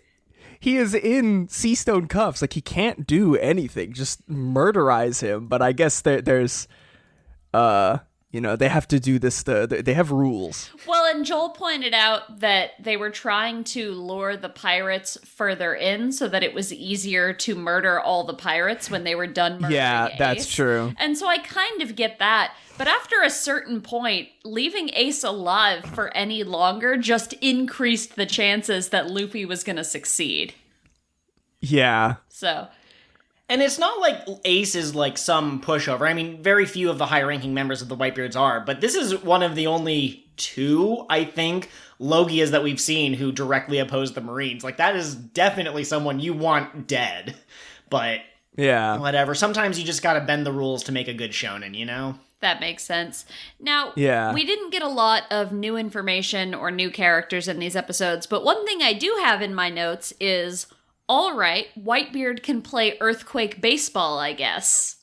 he is in sea stone cuffs. Like, he can't do anything. Just murderize him. But I guess there's, they have to do this. They have rules. Well, and Joel pointed out that they were trying to lure the pirates further in so that it was easier to murder all the pirates when they were done murdering Ace. That's true. And so I kind of get that. But after a certain point, leaving Ace alive for any longer just increased the chances that Luffy was going to succeed. Yeah. So... And it's not like Ace is like some pushover. I mean, very few of the high-ranking members of the Whitebeards are, but this is one of the only two, I think, Logias that we've seen who directly oppose the Marines. Like, that is definitely someone you want dead. But, yeah, whatever. Sometimes you just gotta bend the rules to make a good shonen, you know? That makes sense. Now, yeah. We didn't get a lot of new information or new characters in these episodes, but one thing I do have in my notes is... all right, Whitebeard can play earthquake baseball, I guess.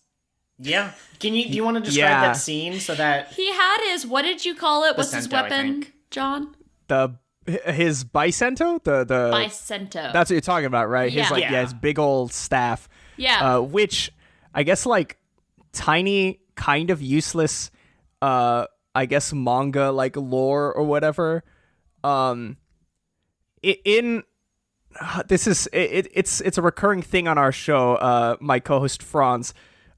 Yeah. Do you want to describe that scene so that... He had his, what did you call it? What's his Bicento, weapon, John? His Bicento? The Bicento. That's what you're talking about, right? Yeah. His big old staff. Yeah. Which, I guess, like, tiny, kind of useless, I guess, manga, like, lore or whatever. It's a recurring thing on our show. My co-host Franz,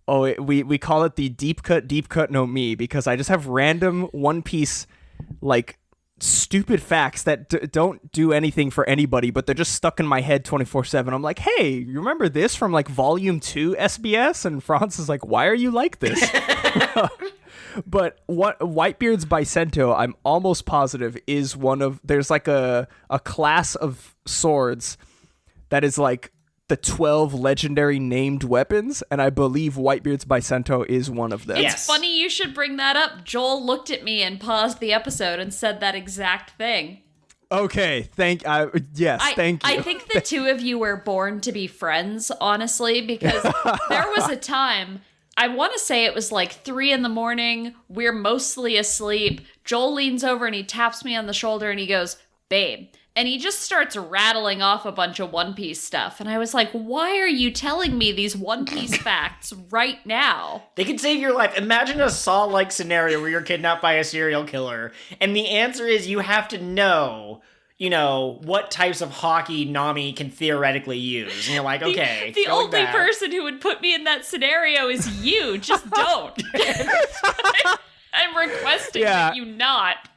we call it the deep cut no me, because I just have random One Piece, like, stupid facts that don't do anything for anybody, but they're just stuck in my head 24/7. I'm like, hey, you remember this from like volume 2 SBS? And Franz is like, why are you like this? But what Whitebeard's Bicento, I'm almost positive, is one of... there's like a class of swords that is like the 12 legendary named weapons, and I believe Whitebeard's Bicento is one of them. It's funny you should bring that up. Joel looked at me and paused the episode and said that exact thing. Okay, thank you. I think the two of you were born to be friends, honestly, because there was a time... I want to say it was like 3 a.m. We're mostly asleep. Joel leans over and he taps me on the shoulder and he goes, babe. And he just starts rattling off a bunch of One Piece stuff. And I was like, why are you telling me these One Piece facts right now? They could save your life. Imagine a Saw-like scenario where you're kidnapped by a serial killer. And the answer is you have to know... what types of hockey Nami can theoretically use. And you're like, okay. The only person who would put me in that scenario is you. Just don't. I'm requesting that you not.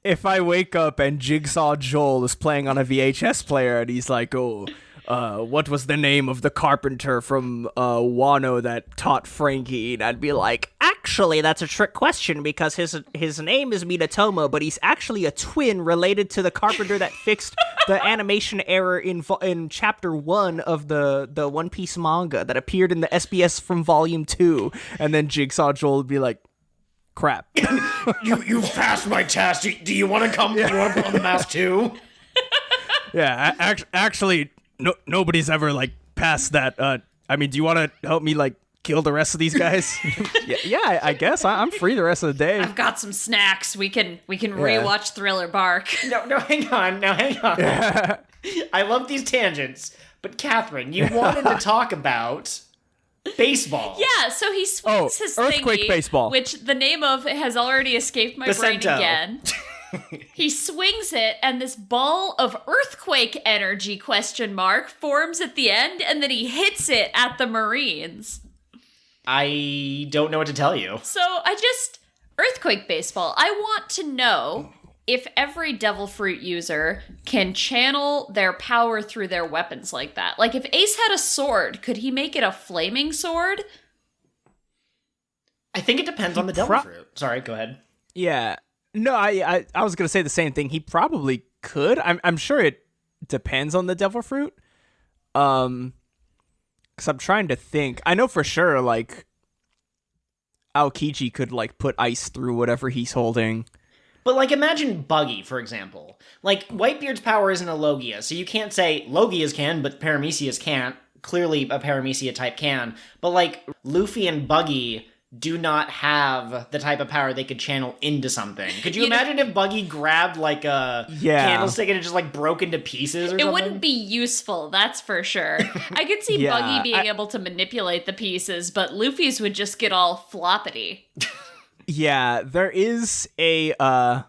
If I wake up and Jigsaw Joel is playing on a VHS player and he's like, what was the name of the carpenter from Wano that taught Frankie? And I'd be like, actually, that's a trick question because his name is Minatomo, but he's actually a twin related to the carpenter that fixed the animation error in chapter 1 of the One Piece manga that appeared in the SBS from volume 2. And then Jigsaw Joel would be like, crap. You've passed my test. Do you want to come? Do you want to put on the mask too? Yeah, actually, nobody's ever like passed that. I mean, do you want to help me like kill the rest of these guys. yeah, I guess I'm free the rest of the day. I've got some snacks. We can rewatch Thriller Bark. No, hang on. I love these tangents, but Catherine, you wanted to talk about baseball. Yeah, so he swings his earthquake thingy, baseball, which the name of has already escaped my brain again. He swings it, and this ball of earthquake energy forms at the end, and then he hits it at the Marines. I don't know what to tell you. So earthquake baseball. I want to know if every devil fruit user can channel their power through their weapons like that. Like, if Ace had a sword, could he make it a flaming sword? I think it depends on the devil fruit. Sorry, go ahead. Yeah. No, I was going to say the same thing. He probably could. I'm sure it depends on the devil fruit. Because I'm trying to think. I know for sure, like, Aokiji could, like, put ice through whatever he's holding. But, like, imagine Buggy, for example. Like, Whitebeard's power isn't a Logia, so you can't say Logias can, but Paramecia's can't. Clearly, a Paramecia type can. But, like, Luffy and Buggy do not have the type of power they could channel into something. Could you imagine if Buggy grabbed, like, a candlestick and it just, like, broke into pieces or something? It wouldn't be useful, that's for sure. I could see Buggy being able to manipulate the pieces, but Luffy's would just get all floppity. Yeah, there is a, I'm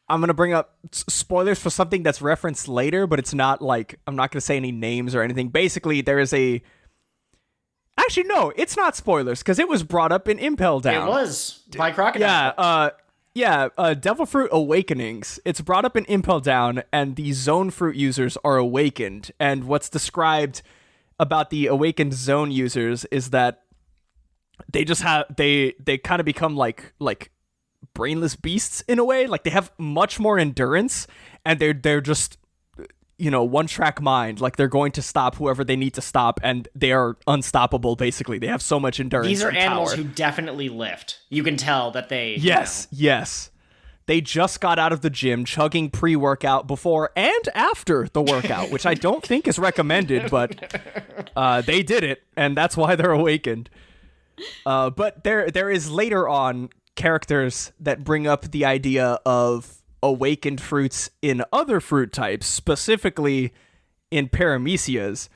gonna bring up spoilers for something that's referenced later, but it's not, like, I'm not gonna say any names or anything. Basically, there is actually, no, it's not spoilers, because it was brought up in Impel Down. It was, by Crocodile. Devil Fruit Awakenings. It's brought up in Impel Down, and the Zone Fruit users are awakened, and what's described about the awakened Zone users is that they just have, they kind of become like brainless beasts in a way. Like, they have much more endurance, and they're just, one-track mind. Like, they're going to stop whoever they need to stop, and they are unstoppable, basically. They have so much endurance. These are and animals power. who definitely lift. You can tell that they... Yes. They just got out of the gym, chugging pre-workout before and after the workout, which I don't think is recommended, but they did it, and that's why they're awakened. But there is later on characters that bring up the idea of awakened fruits in other fruit types, specifically in Paramecias.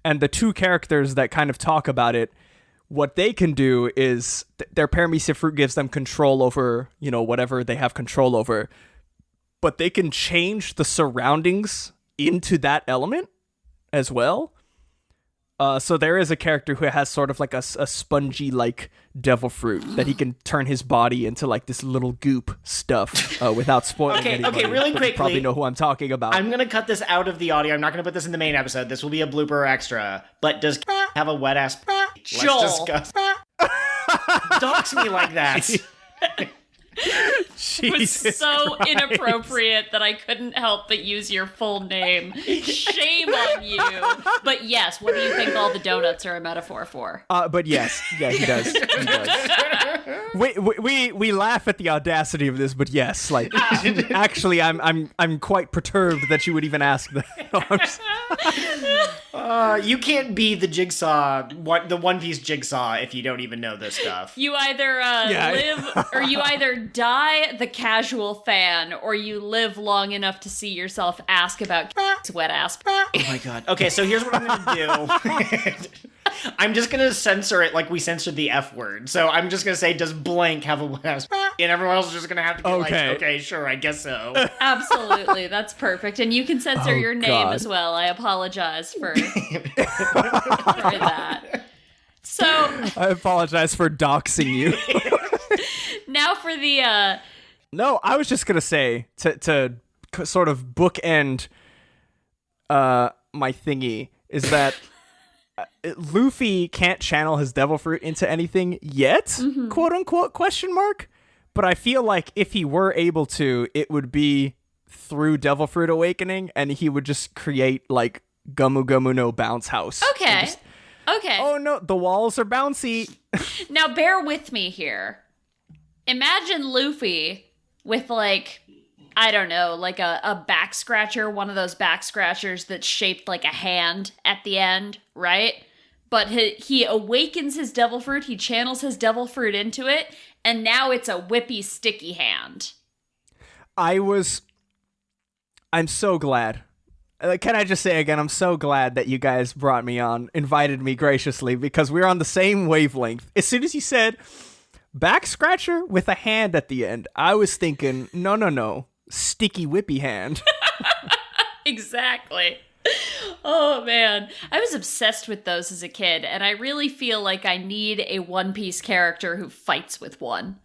And the two characters that kind of talk about it, what they can do is their Paramecia fruit gives them control over, whatever they have control over. But they can change the surroundings into that element as well. So there is a character who has sort of like a spongy, like, devil fruit that he can turn his body into, like, this little goop stuff without spoiling anybody. Okay, really quickly. You probably know who I'm talking about. I'm going to cut this out of the audio. I'm not going to put this in the main episode. This will be a blooper extra. But does have a wet-ass... Joel. Let's discuss. Dox me like that. It was so inappropriate that I couldn't help but use your full name. Shame on you. But yes, what do you think all the donuts are a metaphor for? But yes, yeah, he does. He does. We laugh at the audacity of this, but yes, like, actually, I'm quite perturbed that you would even ask that. You can't be the Jigsaw, the One Piece Jigsaw, if you don't even know this stuff. You either live, or you either die the casual fan, or you live long enough to see yourself ask about wet ass. Oh my god. Okay, so here's what I'm gonna do. I'm just gonna censor it like we censored the F word. So I'm just gonna say, does blank have a wet ass? And everyone else is just gonna have to be like, okay, sure, I guess so. Absolutely, that's perft. And you can censor your name as well. I apologize for that. So I apologize for doxing you. Now for the No, I was just gonna say to sort of bookend my thingy is that Luffy can't channel his devil fruit into anything yet, quote unquote, question mark. But I feel like if he were able to, it would be through devil fruit awakening, and he would just create, like, Gumu Gumu no bounce house. Okay. Okay. Oh no, the walls are bouncy. Now bear with me here. Imagine Luffy with, like, I don't know, like a back scratcher, one of those back scratchers that's shaped like a hand at the end, right? But he awakens his devil fruit, he channels his devil fruit into it, and now it's a whippy, sticky hand. I'm so glad. Can I just say again, I'm so glad that you guys brought me on, invited me graciously, because we're on the same wavelength. As soon as you said back scratcher with a hand at the end, I was thinking, no, sticky whippy hand. Exactly. Oh, man. I was obsessed with those as a kid, and I really feel like I need a One Piece character who fights with one.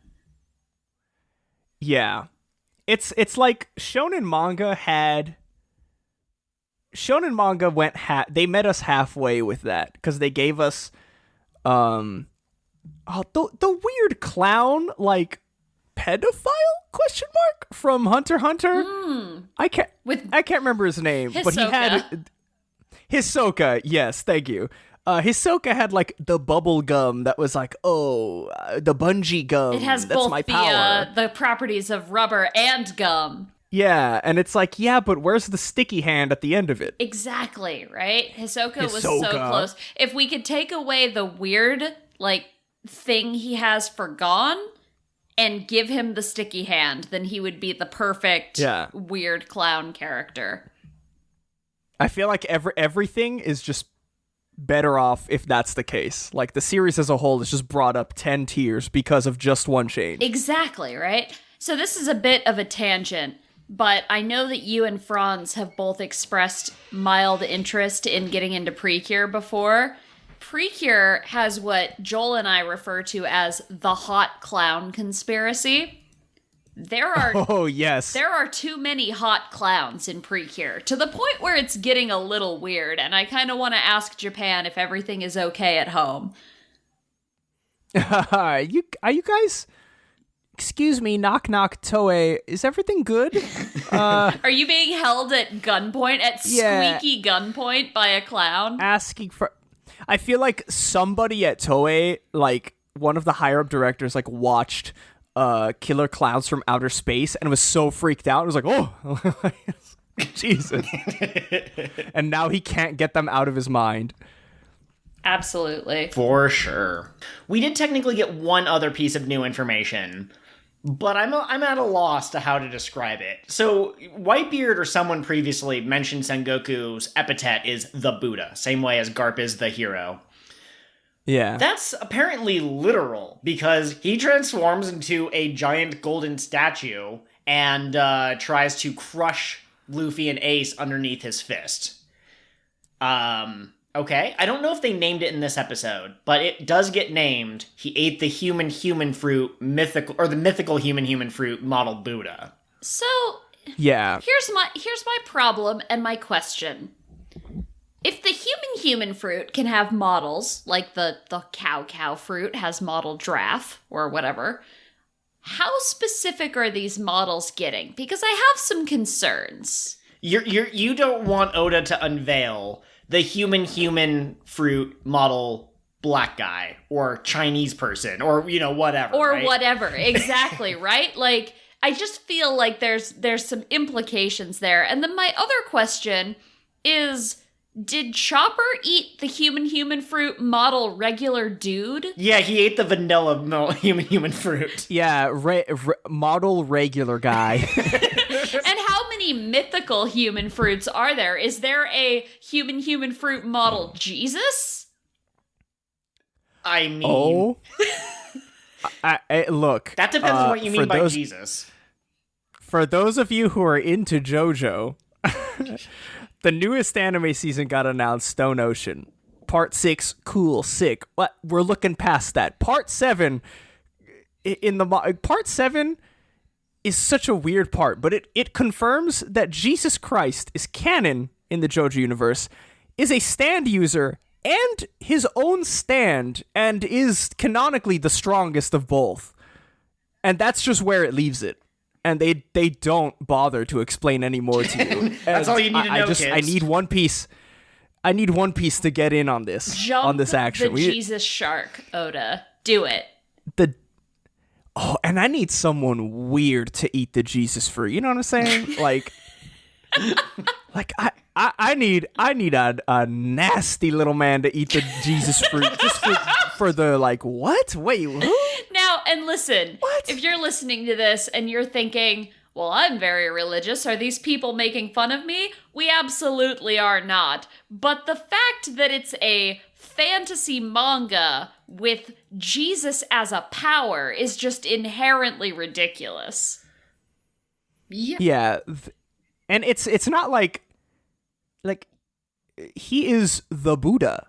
Yeah. It's like Shonen manga went they met us halfway with that, because they gave us the weird clown, like, pedophile from Hunter x Hunter. I can't remember his name, Hisoka. but he had Hisoka. Yes, thank you. Hisoka had like the bubble gum that was like, the bungee gum. It has That's both my power. the properties of rubber and gum. Yeah, and it's like, yeah, but where's the sticky hand at the end of it? Exactly, right? Hisoka was so close. If we could take away the weird, like, thing he has for Gon and give him the sticky hand, then he would be the perfect weird clown character. I feel like everything is just better off if that's the case. Like, the series as a whole is just brought up 10 tiers because of just one change. Exactly, right? So this is a bit of a tangent, but I know that you and Franz have both expressed mild interest in getting into Precure before. Precure has what Joel and I refer to as the hot clown conspiracy. There are too many hot clowns in Precure, to the point where it's getting a little weird, and I kind of want to ask Japan if everything is okay at home. Are you guys... Excuse me, knock knock, Toei. Is everything good? Are you being held at gunpoint, squeaky gunpoint by a clown? Asking for... I feel like somebody at Toei, like one of the higher up directors, like watched Killer Clowns from Outer Space and was so freaked out. It was like, oh, Jesus. And now he can't get them out of his mind. Absolutely. For sure. We did technically get one other piece of new information, but I'm at a loss to how to describe it. So, Whitebeard or someone previously mentioned Sengoku's epithet is the Buddha, same way as Garp is the hero. Yeah. That's apparently literal, because he transforms into a giant golden statue and tries to crush Luffy and Ace underneath his fist. Okay, I don't know if they named it in this episode, but it does get named. He ate the human fruit the mythical human fruit model Buddha. So, yeah. Here's my problem and my question. If the human fruit can have models, like the cow fruit has model giraffe or whatever, how specific are these models getting? Because I have some concerns. You don't want Oda to unveil the human fruit model black guy or Chinese person or, whatever. Or right? whatever. Exactly, right? Like, I just feel like there's some implications there. And then my other question is, did Chopper eat the human fruit model regular dude? Yeah, he ate the vanilla human fruit. Yeah, model regular guy. And how many mythical human fruits are there? Is there a human fruit model Jesus? I mean... Look. That depends on what you mean by Jesus. For those of you who are into JoJo, the newest anime season got announced, Stone Ocean. Part 6, cool, sick. What? We're looking past that. Part 7, Part 7... is such a weird part, but it confirms that Jesus Christ is canon in the JoJo universe, is a stand user and his own stand, and is canonically the strongest of both. And that's just where it leaves it. And they don't bother to explain any more to you. That's all you need to know, kids. I need One Piece. I need One Piece to get in on this. Jump on this action. The Jesus shark, Oda. Do it. Oh, and I need someone weird to eat the Jesus fruit. You know what I'm saying? Like I need a nasty little man to eat the Jesus fruit just for the like what? Wait, who? Now, and listen, What? if you're listening to this and you're thinking, well, I'm very religious. Are these people making fun of me? We absolutely are not. But the fact that it's a fantasy manga with Jesus as a power is just inherently ridiculous. Yeah. And it's not like he is the Buddha.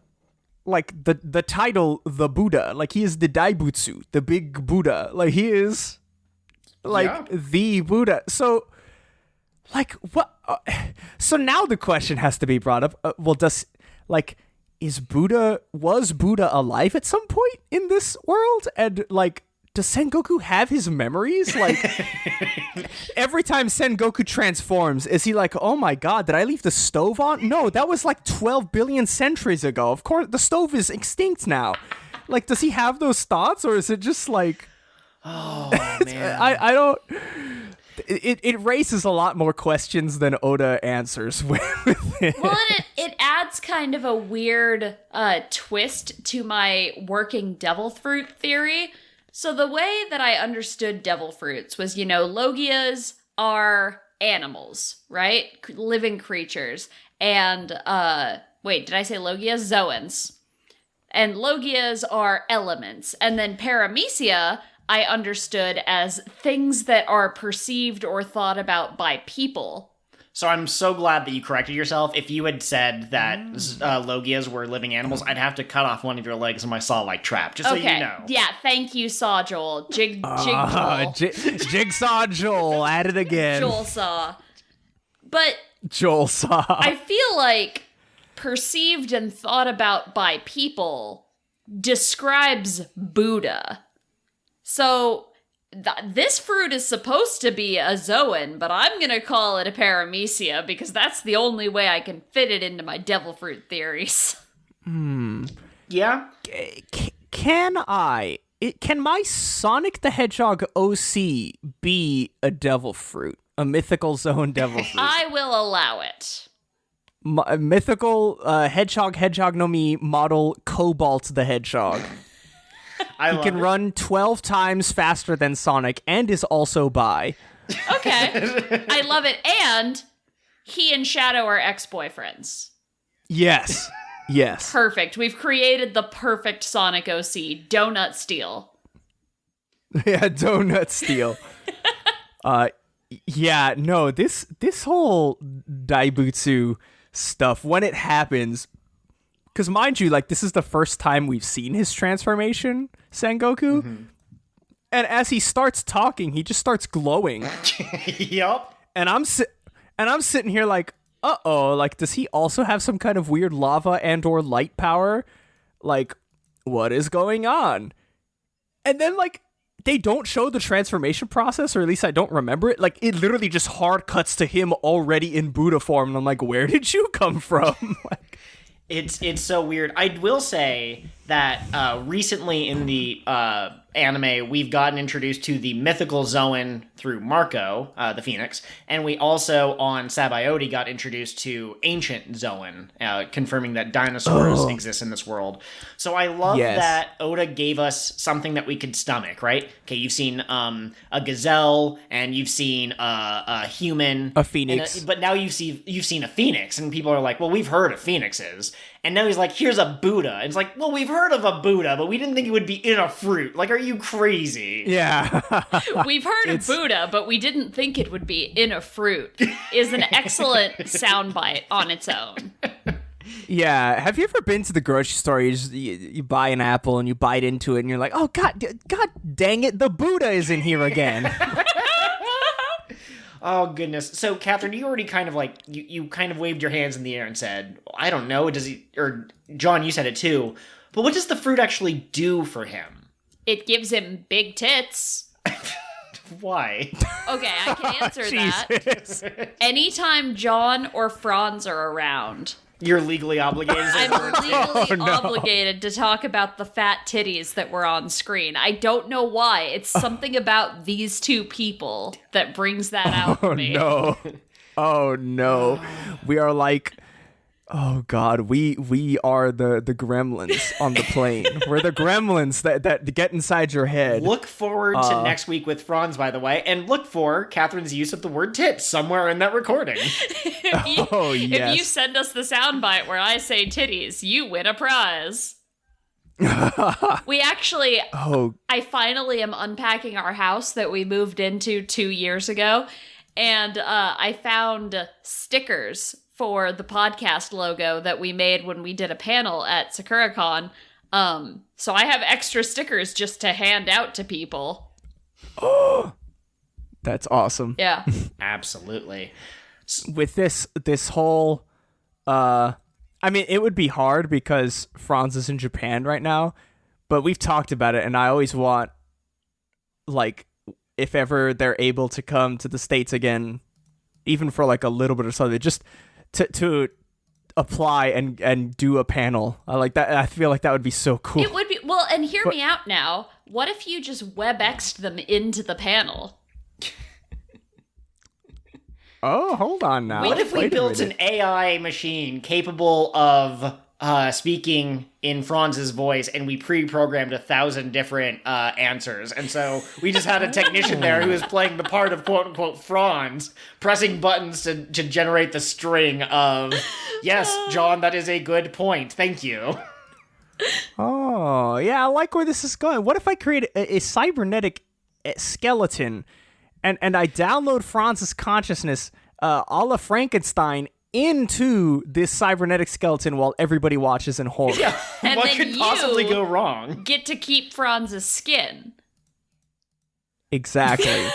Like the title the Buddha, like he is the Daibutsu, the big Buddha. Like he is like the Buddha. So like what so now the question has to be brought up. Was Buddha alive at some point in this world? And like, does Sengoku have his memories? Like, every time Sengoku transforms, is he like, oh my god, did I leave the stove on? No, that was like 12 billion centuries ago. Of course, the stove is extinct now. Like, does he have those thoughts, or is it just like... Oh, man. I don't... It raises a lot more questions than Oda answers with it. Well, and it adds kind of a weird twist to my working devil fruit theory. So the way that I understood devil fruits was, Logias are animals, right? Living creatures. And, wait, did I say Logias? Zoans. And Logias are elements. And then Paramecia I understood as things that are perceived or thought about by people. So I'm so glad that you corrected yourself. If you had said that Logias were living animals, I'd have to cut off one of your legs in my saw-like trap, just so you know. Yeah, thank you, Saw Joel. Joel. Jigsaw Joel, at it again. Joel Saw. But Joel Saw. I feel like perceived and thought about by people describes Buddha. So... this fruit is supposed to be a Zoan, but I'm going to call it a Paramecia because that's the only way I can fit it into my devil fruit theories. Yeah? Can my Sonic the Hedgehog OC be a devil fruit? A mythical Zoan devil fruit? I will allow it. Mythical Hedgehog no Mi model Cobalt the Hedgehog. He can run 12 times faster than Sonic and is also bi. Okay. I love it. And he and Shadow are ex-boyfriends. Yes. Yes. Perfect. We've created the perfect Sonic OC. Donut Steal. Yeah, Donut Steal. Yeah, no, this whole Daibutsu stuff, when it happens... Because mind you, like, this is the first time we've seen his transformation, Sengoku. Mm-hmm. And as he starts talking, he just starts glowing. Yup. And I'm sitting here like, uh-oh, like, does he also have some kind of weird lava and or light power? Like, what is going on? And then, like, they don't show the transformation process, or at least I don't remember it. Like, it literally just hard cuts to him already in Buddha form. And I'm like, where did you come from? Like... It's so weird. I will say that recently in the anime, we've gotten introduced to the mythical Zoan through Marco, the Phoenix, and we also, on Sabaody, got introduced to ancient Zoan, confirming that dinosaurs exist in this world. So I love that Oda gave us something that we could stomach, right? Okay, you've seen a gazelle, and you've seen a human. A phoenix. But now you've seen a phoenix, and people are like, well, we've heard of phoenixes. And now he's like, here's a Buddha. And it's like, well, we've heard of a Buddha, but we didn't think it would be in a fruit. Like, are you crazy? Yeah. We've heard of Buddha, but we didn't think it would be in a fruit is an excellent soundbite on its own. Yeah. Have you ever been to the grocery store? You buy an apple and you bite into it and you're like, oh, God dang it, the Buddha is in here again. Oh, goodness. So, Catherine, you already kind of like, you kind of waved your hands in the air and said, I don't know, does he, or John, you said it too, but what does the fruit actually do for him? It gives him big tits. Why? Okay, I can answer that. Anytime John or Franz are around, You're legally obligated. I'm legally obligated to talk about the fat titties that were on screen. I don't know why. It's something about these two people that brings that out for me. No. Oh no. We are like, oh god, we are the gremlins on the plane. We're the gremlins that get inside your head. Look forward to next week with Franz, by the way, and look for Catherine's use of the word tits somewhere in that recording. If you send us the soundbite where I say titties, you win a prize. We actually, I finally am unpacking our house that we moved into 2 years ago, and I found stickers for the podcast logo that we made when we did a panel at SakuraCon. So I have extra stickers just to hand out to people. Oh, that's awesome. Yeah. Absolutely. With this whole, I mean, it would be hard because Franz is in Japan right now, but we've talked about it, and I always want, like, if ever they're able to come to the States again, even for like a little bit or something, just to apply and do a panel. I like that. I feel like that would be so cool. It would be. Well, and hear me out now. What if you just WebExed them into the panel? Oh, hold on now. What if we built an AI machine capable of speaking in Franz's voice, and we pre-programmed 1,000 different answers, and so we just had a technician there who was playing the part of quote-unquote Franz, pressing buttons to generate the string of, yes, John, that is a good point, thank you. Oh, yeah, I like where this is going. What if I create a cybernetic skeleton, and I download Franz's consciousness a la Frankenstein into this cybernetic skeleton while everybody watches in horror. Yeah, and what then could possibly go wrong? Get to keep Franz's skin. Exactly.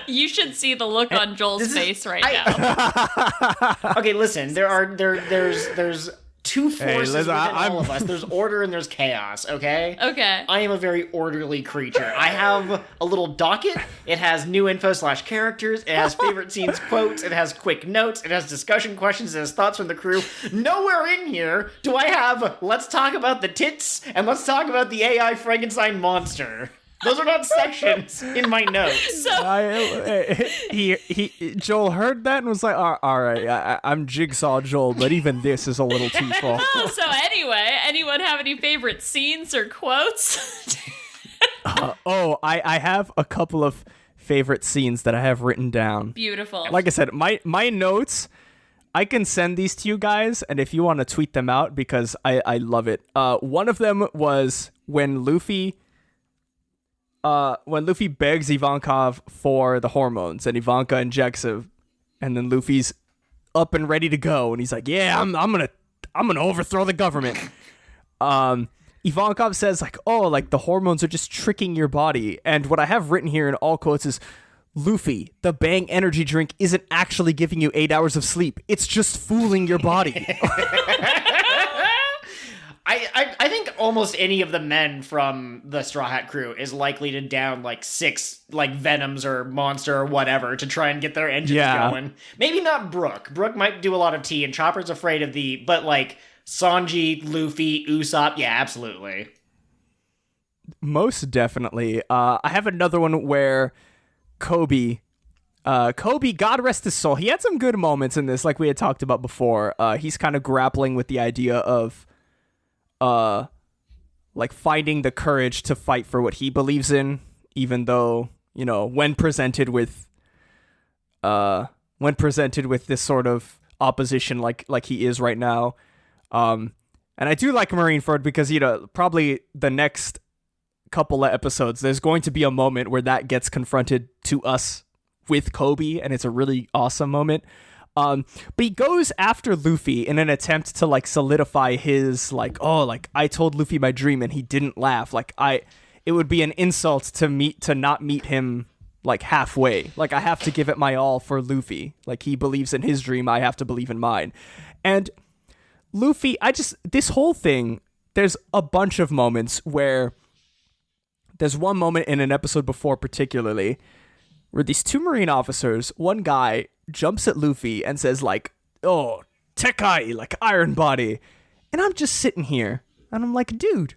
You should see the look on Joel's face right now. Okay, listen, there's two forces within all of us. There's order and there's chaos, okay? Okay. I am a very orderly creature. I have a little docket. It has new info/characters. It has favorite scenes quotes. It has quick notes. It has discussion questions. It has thoughts from the crew. Nowhere in here do I have, let's talk about the tits and let's talk about the AI Frankenstein monster. Those are not sections in my notes. Joel heard that and was like, all right, I'm Jigsaw Joel, but even this is a little too far. So anyway, anyone have any favorite scenes or quotes? I have a couple of favorite scenes that I have written down. Beautiful. Like I said, my notes, I can send these to you guys, and if you want to tweet them out, because I love it. One of them was when Luffy begs Ivankov for the hormones, and Ivanka injects him, and then Luffy's up and ready to go, and he's like, "Yeah, I'm gonna overthrow the government." Ivankov says like, "Oh, like the hormones are just tricking your body," and what I have written here in all quotes is, "Luffy, the Bang energy drink isn't actually giving you 8 hours of sleep. It's just fooling your body." I think almost any of the men from the Straw Hat crew is likely to down like 6 like Venoms or Monster or whatever to try and get their engines going. Maybe not Brook. Brook might do a lot of tea, and Chopper's afraid of but like Sanji, Luffy, Usopp, yeah, absolutely. Most definitely. I have another one where Kobe, God rest his soul, he had some good moments in this, like we had talked about before. He's kind of grappling with the idea of like finding the courage to fight for what he believes in, even though, you know, when presented with this sort of opposition like he is right now. And I do like Marineford because, you know, probably the next couple of episodes, there's going to be a moment where that gets confronted to us with Kobe, and it's a really awesome moment. But he goes after Luffy in an attempt to like solidify his like, oh, like I told Luffy my dream and he didn't laugh. Like it would be an insult to not meet him like halfway. Like I have to give it my all for Luffy. Like he believes in his dream, I have to believe in mine. And Luffy, this whole thing, there's a bunch of moments where there's one moment in an episode before particularly where these two Marine officers, one guy jumps at Luffy and says like, "Oh, Tekai, like Iron Body. And I'm just sitting here, and I'm like, dude,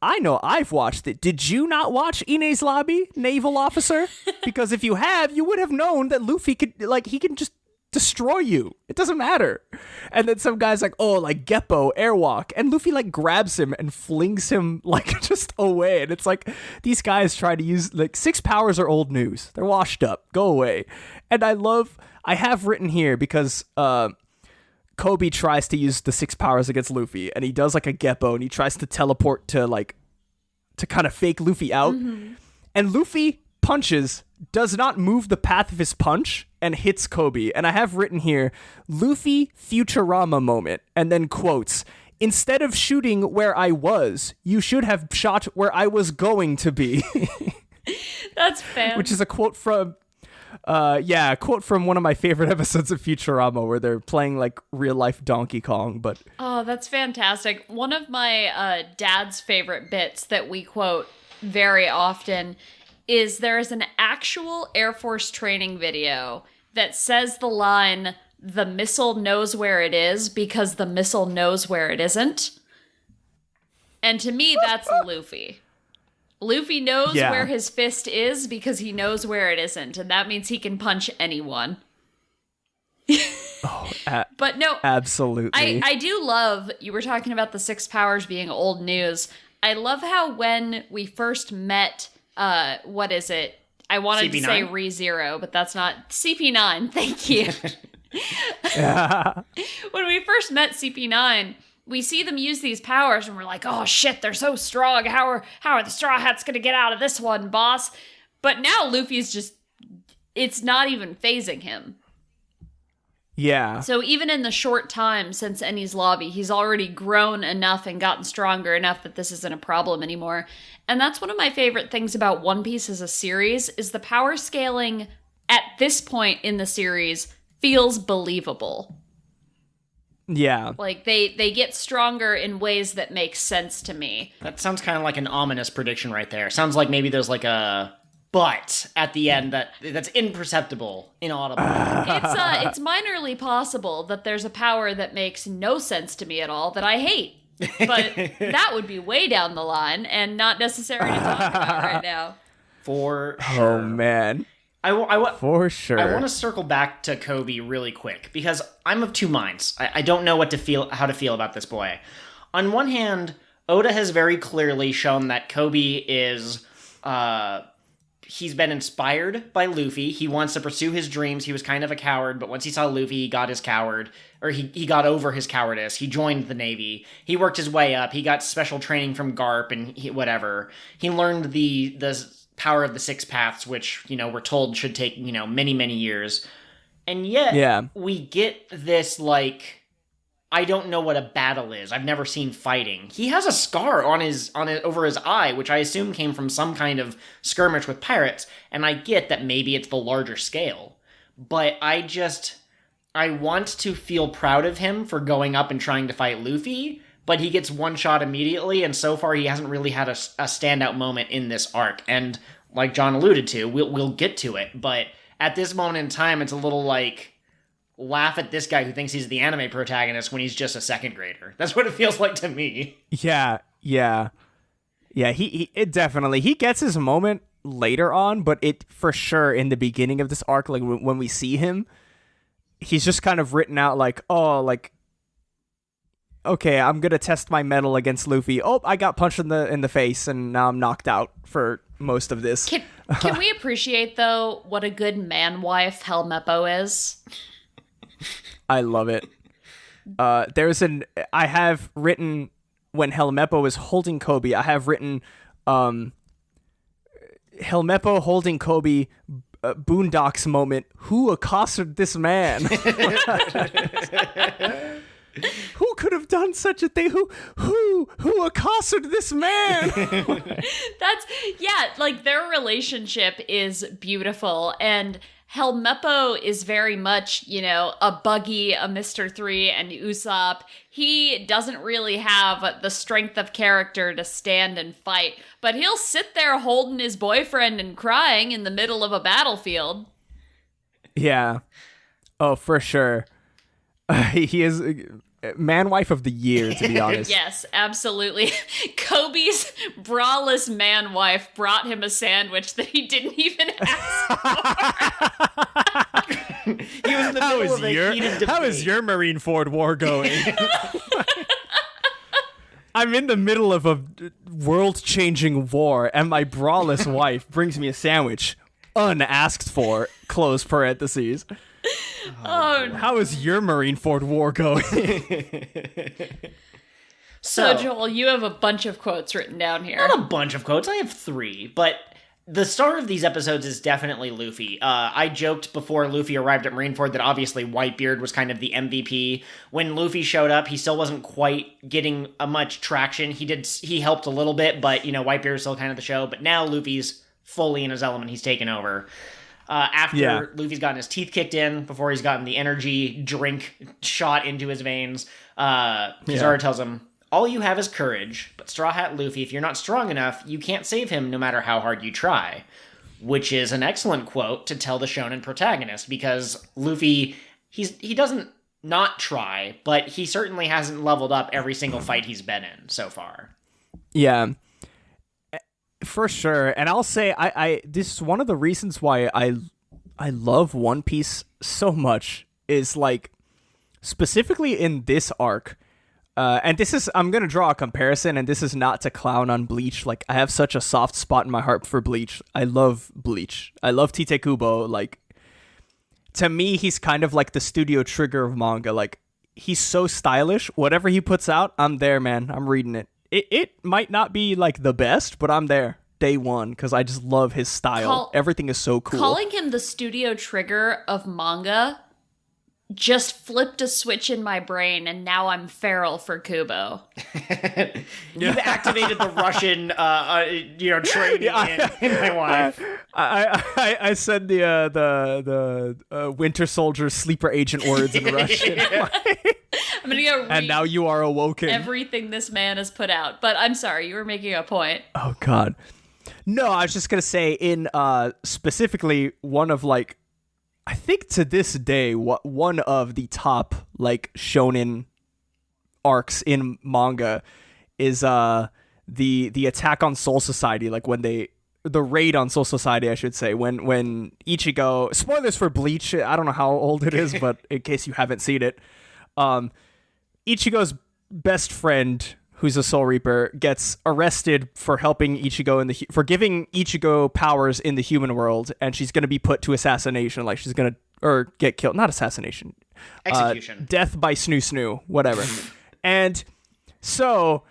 I know I've watched it. Did you not watch Ine's Lobby, Naval Officer? Because if you have, you would have known that Luffy could, like, he can just destroy you. It doesn't matter. And then some guy's like, oh, like Geppo, Airwalk. And Luffy, like, grabs him and flings him, like, just away. And it's like, these guys try to use, like, 6 powers are old news. They're washed up. Go away. And I have written here because, Kobe tries to use the 6 powers against Luffy, and he does like a Geppo, and he tries to teleport to kind of fake Luffy out. And Luffy punches, does not move the path of his punch, and hits Kobe. And I have written here, Luffy Futurama moment, and then quotes, instead of shooting where I was, you should have shot where I was going to be. That's fan. Which is a quote from... a quote from one of my favorite episodes of Futurama where they're playing like real life Donkey Kong, but oh, that's fantastic. One of my dad's favorite bits that we quote very often is there's an actual Air Force training video that says the line, the missile knows where it is because the missile knows where it isn't. And to me, that's Luffy. Luffy knows where his fist is because he knows where it isn't, and that means he can punch anyone. But no, absolutely. I do love, you were talking about the 6 powers being old news. I love how when we first met, what is it? I wanted CP9? to say ReZero, but that's not CP9. Thank you. When we first met CP9, we see them use these powers, and we're like, oh shit, they're so strong. How are the Straw Hats gonna get out of this one, boss? But now Luffy's just, it's not even phasing him. Yeah. So even in the short time since Enies Lobby, he's already grown enough and gotten stronger enough that this isn't a problem anymore. And that's one of my favorite things about One Piece as a series, is the power scaling at this point in the series feels believable. Yeah. Like, they get stronger in ways that make sense to me. That sounds kind of like an ominous prediction right there. Sounds like maybe there's like a but at the end that's imperceptible, inaudible. It's minorly possible that there's a power that makes no sense to me at all that I hate. But that would be way down the line and not necessary to talk about right now. For sure. Oh, man. For sure. I want to circle back to Kobe really quick because I'm of two minds. I don't know how to feel about this boy. On one hand, Oda has very clearly shown that Kobe is, he's been inspired by Luffy. He wants to pursue his dreams. He was kind of a coward, but once he saw Luffy, he got he got over his cowardice. He joined the Navy. He worked his way up. He got special training from Garp and whatever. He learned the power of the 6 paths, which, we're told should take, many, many years. And yet, we get this, like, I don't know what a battle is. I've never seen fighting. He has a scar over his eye, which I assume came from some kind of skirmish with pirates, and I get that maybe it's the larger scale. But I want to feel proud of him for going up and trying to fight Luffy, but he gets one shot immediately, and so far he hasn't really had a standout moment in this arc. And like John alluded to, we'll get to it, but at this moment in time, it's a little like, laugh at this guy who thinks he's the anime protagonist when he's just a second grader. That's what it feels like to me. Yeah. It definitely, he gets his moment later on, but it for sure in the beginning of this arc, like when we see him, he's just kind of written out like, oh, like, okay, I'm gonna test my mettle against Luffy. Oh, I got punched in the face, and now I'm knocked out for most of this. Can we appreciate, though, what a good man-wife Hbomberguy is? I love it. I have written, when Helmeppo was holding Kobe, I have written, Helmeppo holding Kobe, Boondocks moment, who accosted this man? Who could have done such a thing? Who accosted this man? Like, their relationship is beautiful, and Helmeppo is very much, a Buggy, a Mr. 3, and Usopp. He doesn't really have the strength of character to stand and fight, but he'll sit there holding his boyfriend and crying in the middle of a battlefield. Yeah. Oh, for sure. He is man wife of the year, to be honest. Yes, absolutely. Kobe's braless man wife brought him a sandwich that he didn't even ask for. He was in the middle of a heated debate. How is your Marineford war going? I'm in the middle of a world-changing war, and my braless wife brings me a sandwich, unasked for, close parentheses. Oh, How is your Marineford war going? So, Joel, you have a bunch of quotes written down here. Not a bunch of quotes. I have 3, but the star of these episodes is definitely Luffy. I joked before Luffy arrived at Marineford that obviously Whitebeard was kind of the MVP. When Luffy showed up, he still wasn't quite getting much traction. He helped a little bit, but Whitebeard was still kind of the show. But now Luffy's fully in his element. He's taken over. After Luffy's gotten his teeth kicked in, before he's gotten the energy drink shot into his veins, Kizaru tells him, "All you have is courage, but Straw Hat Luffy, if you're not strong enough, you can't save him no matter how hard you try." Which is an excellent quote to tell the shonen protagonist, because Luffy, he doesn't not try, but he certainly hasn't leveled up every single fight he's been in so far. Yeah. For sure. And I'll say I this is one of the reasons why I love One Piece so much, is like specifically in this arc. And this is, I'm going to draw a comparison, and this is not to clown on Bleach. Like, I have such a soft spot in my heart for Bleach. I love Bleach. I love Tite Kubo. Like, to me, he's kind of like the Studio Trigger of manga. Like, he's so stylish. Whatever he puts out, I'm there, man. I'm reading it. It might not be like the best, but I'm there day one because I just love his style. Everything is so cool. Calling him the Studio Trigger of manga just flipped a switch in my brain, and now I'm feral for Kubo. You've activated the Russian, training in my wife. I said the Winter Soldier sleeper agent words in Russian. I'm gonna go read and now you are awoken. Everything this man has put out. But I'm sorry, you were making a point. Oh God, no! I was just gonna say in specifically one of like, I think to this day, one of the top like shonen arcs in manga is the attack on Soul Society, like when the raid on Soul Society, I should say, when Ichigo, spoilers for Bleach, I don't know how old it is, but in case you haven't seen it, Ichigo's best friend, who's a Soul Reaper, gets arrested for helping Ichigo for giving Ichigo powers in the human world, and she's gonna be put to assassination. Like, she's gonna get killed, not assassination, execution, death by snoo, whatever. And so,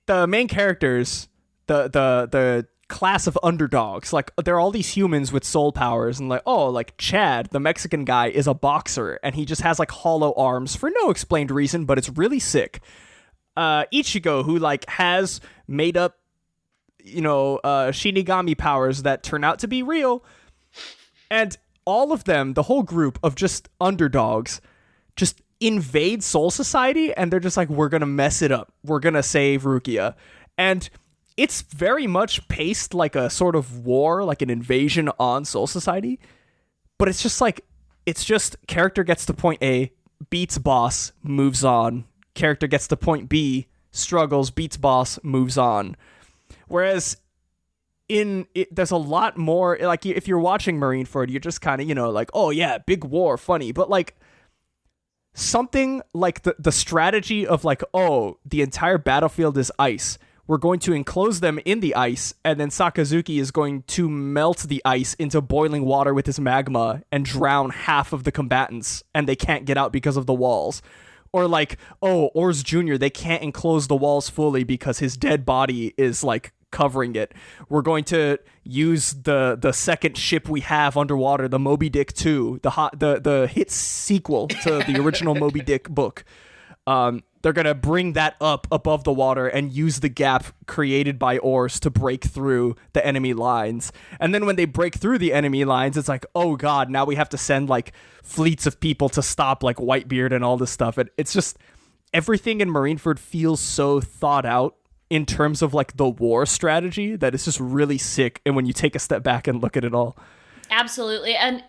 the main characters, the class of underdogs, like, there are all these humans with soul powers, and like Chad, the Mexican guy, is a boxer, and he just has like hollow arms for no explained reason, but it's really sick. Ichigo, who like has made up, Shinigami powers that turn out to be real, and all of them, the whole group of just underdogs, just invade Soul Society, and they're just like, we're gonna mess it up, we're gonna save Rukia, and it's very much paced like a sort of war, like an invasion on Soul Society, but it's just character gets to point A, beats boss, moves on. Character gets to point B, struggles, beats boss, moves on. Whereas there's a lot more, like, if you're watching Marineford, you're just kind of, like, oh yeah, big war, funny. But like, something like the strategy of like, oh, the entire battlefield is ice. We're going to enclose them in the ice, and then Sakazuki is going to melt the ice into boiling water with his magma and drown half of the combatants, and they can't get out because of the walls. Or like, oh, Oars Jr., they can't enclose the walls fully because his dead body is like covering it. We're going to use the second ship we have underwater, the Moby Dick 2, the hit sequel to the original Moby Dick book. They're going to bring that up above the water and use the gap created by oars to break through the enemy lines. And then when they break through the enemy lines, it's like, oh God, now we have to send like fleets of people to stop like Whitebeard and all this stuff. And it's just, everything in Marineford feels so thought out in terms of like the war strategy that it's just really sick. And when you take a step back and look at it all. Absolutely. And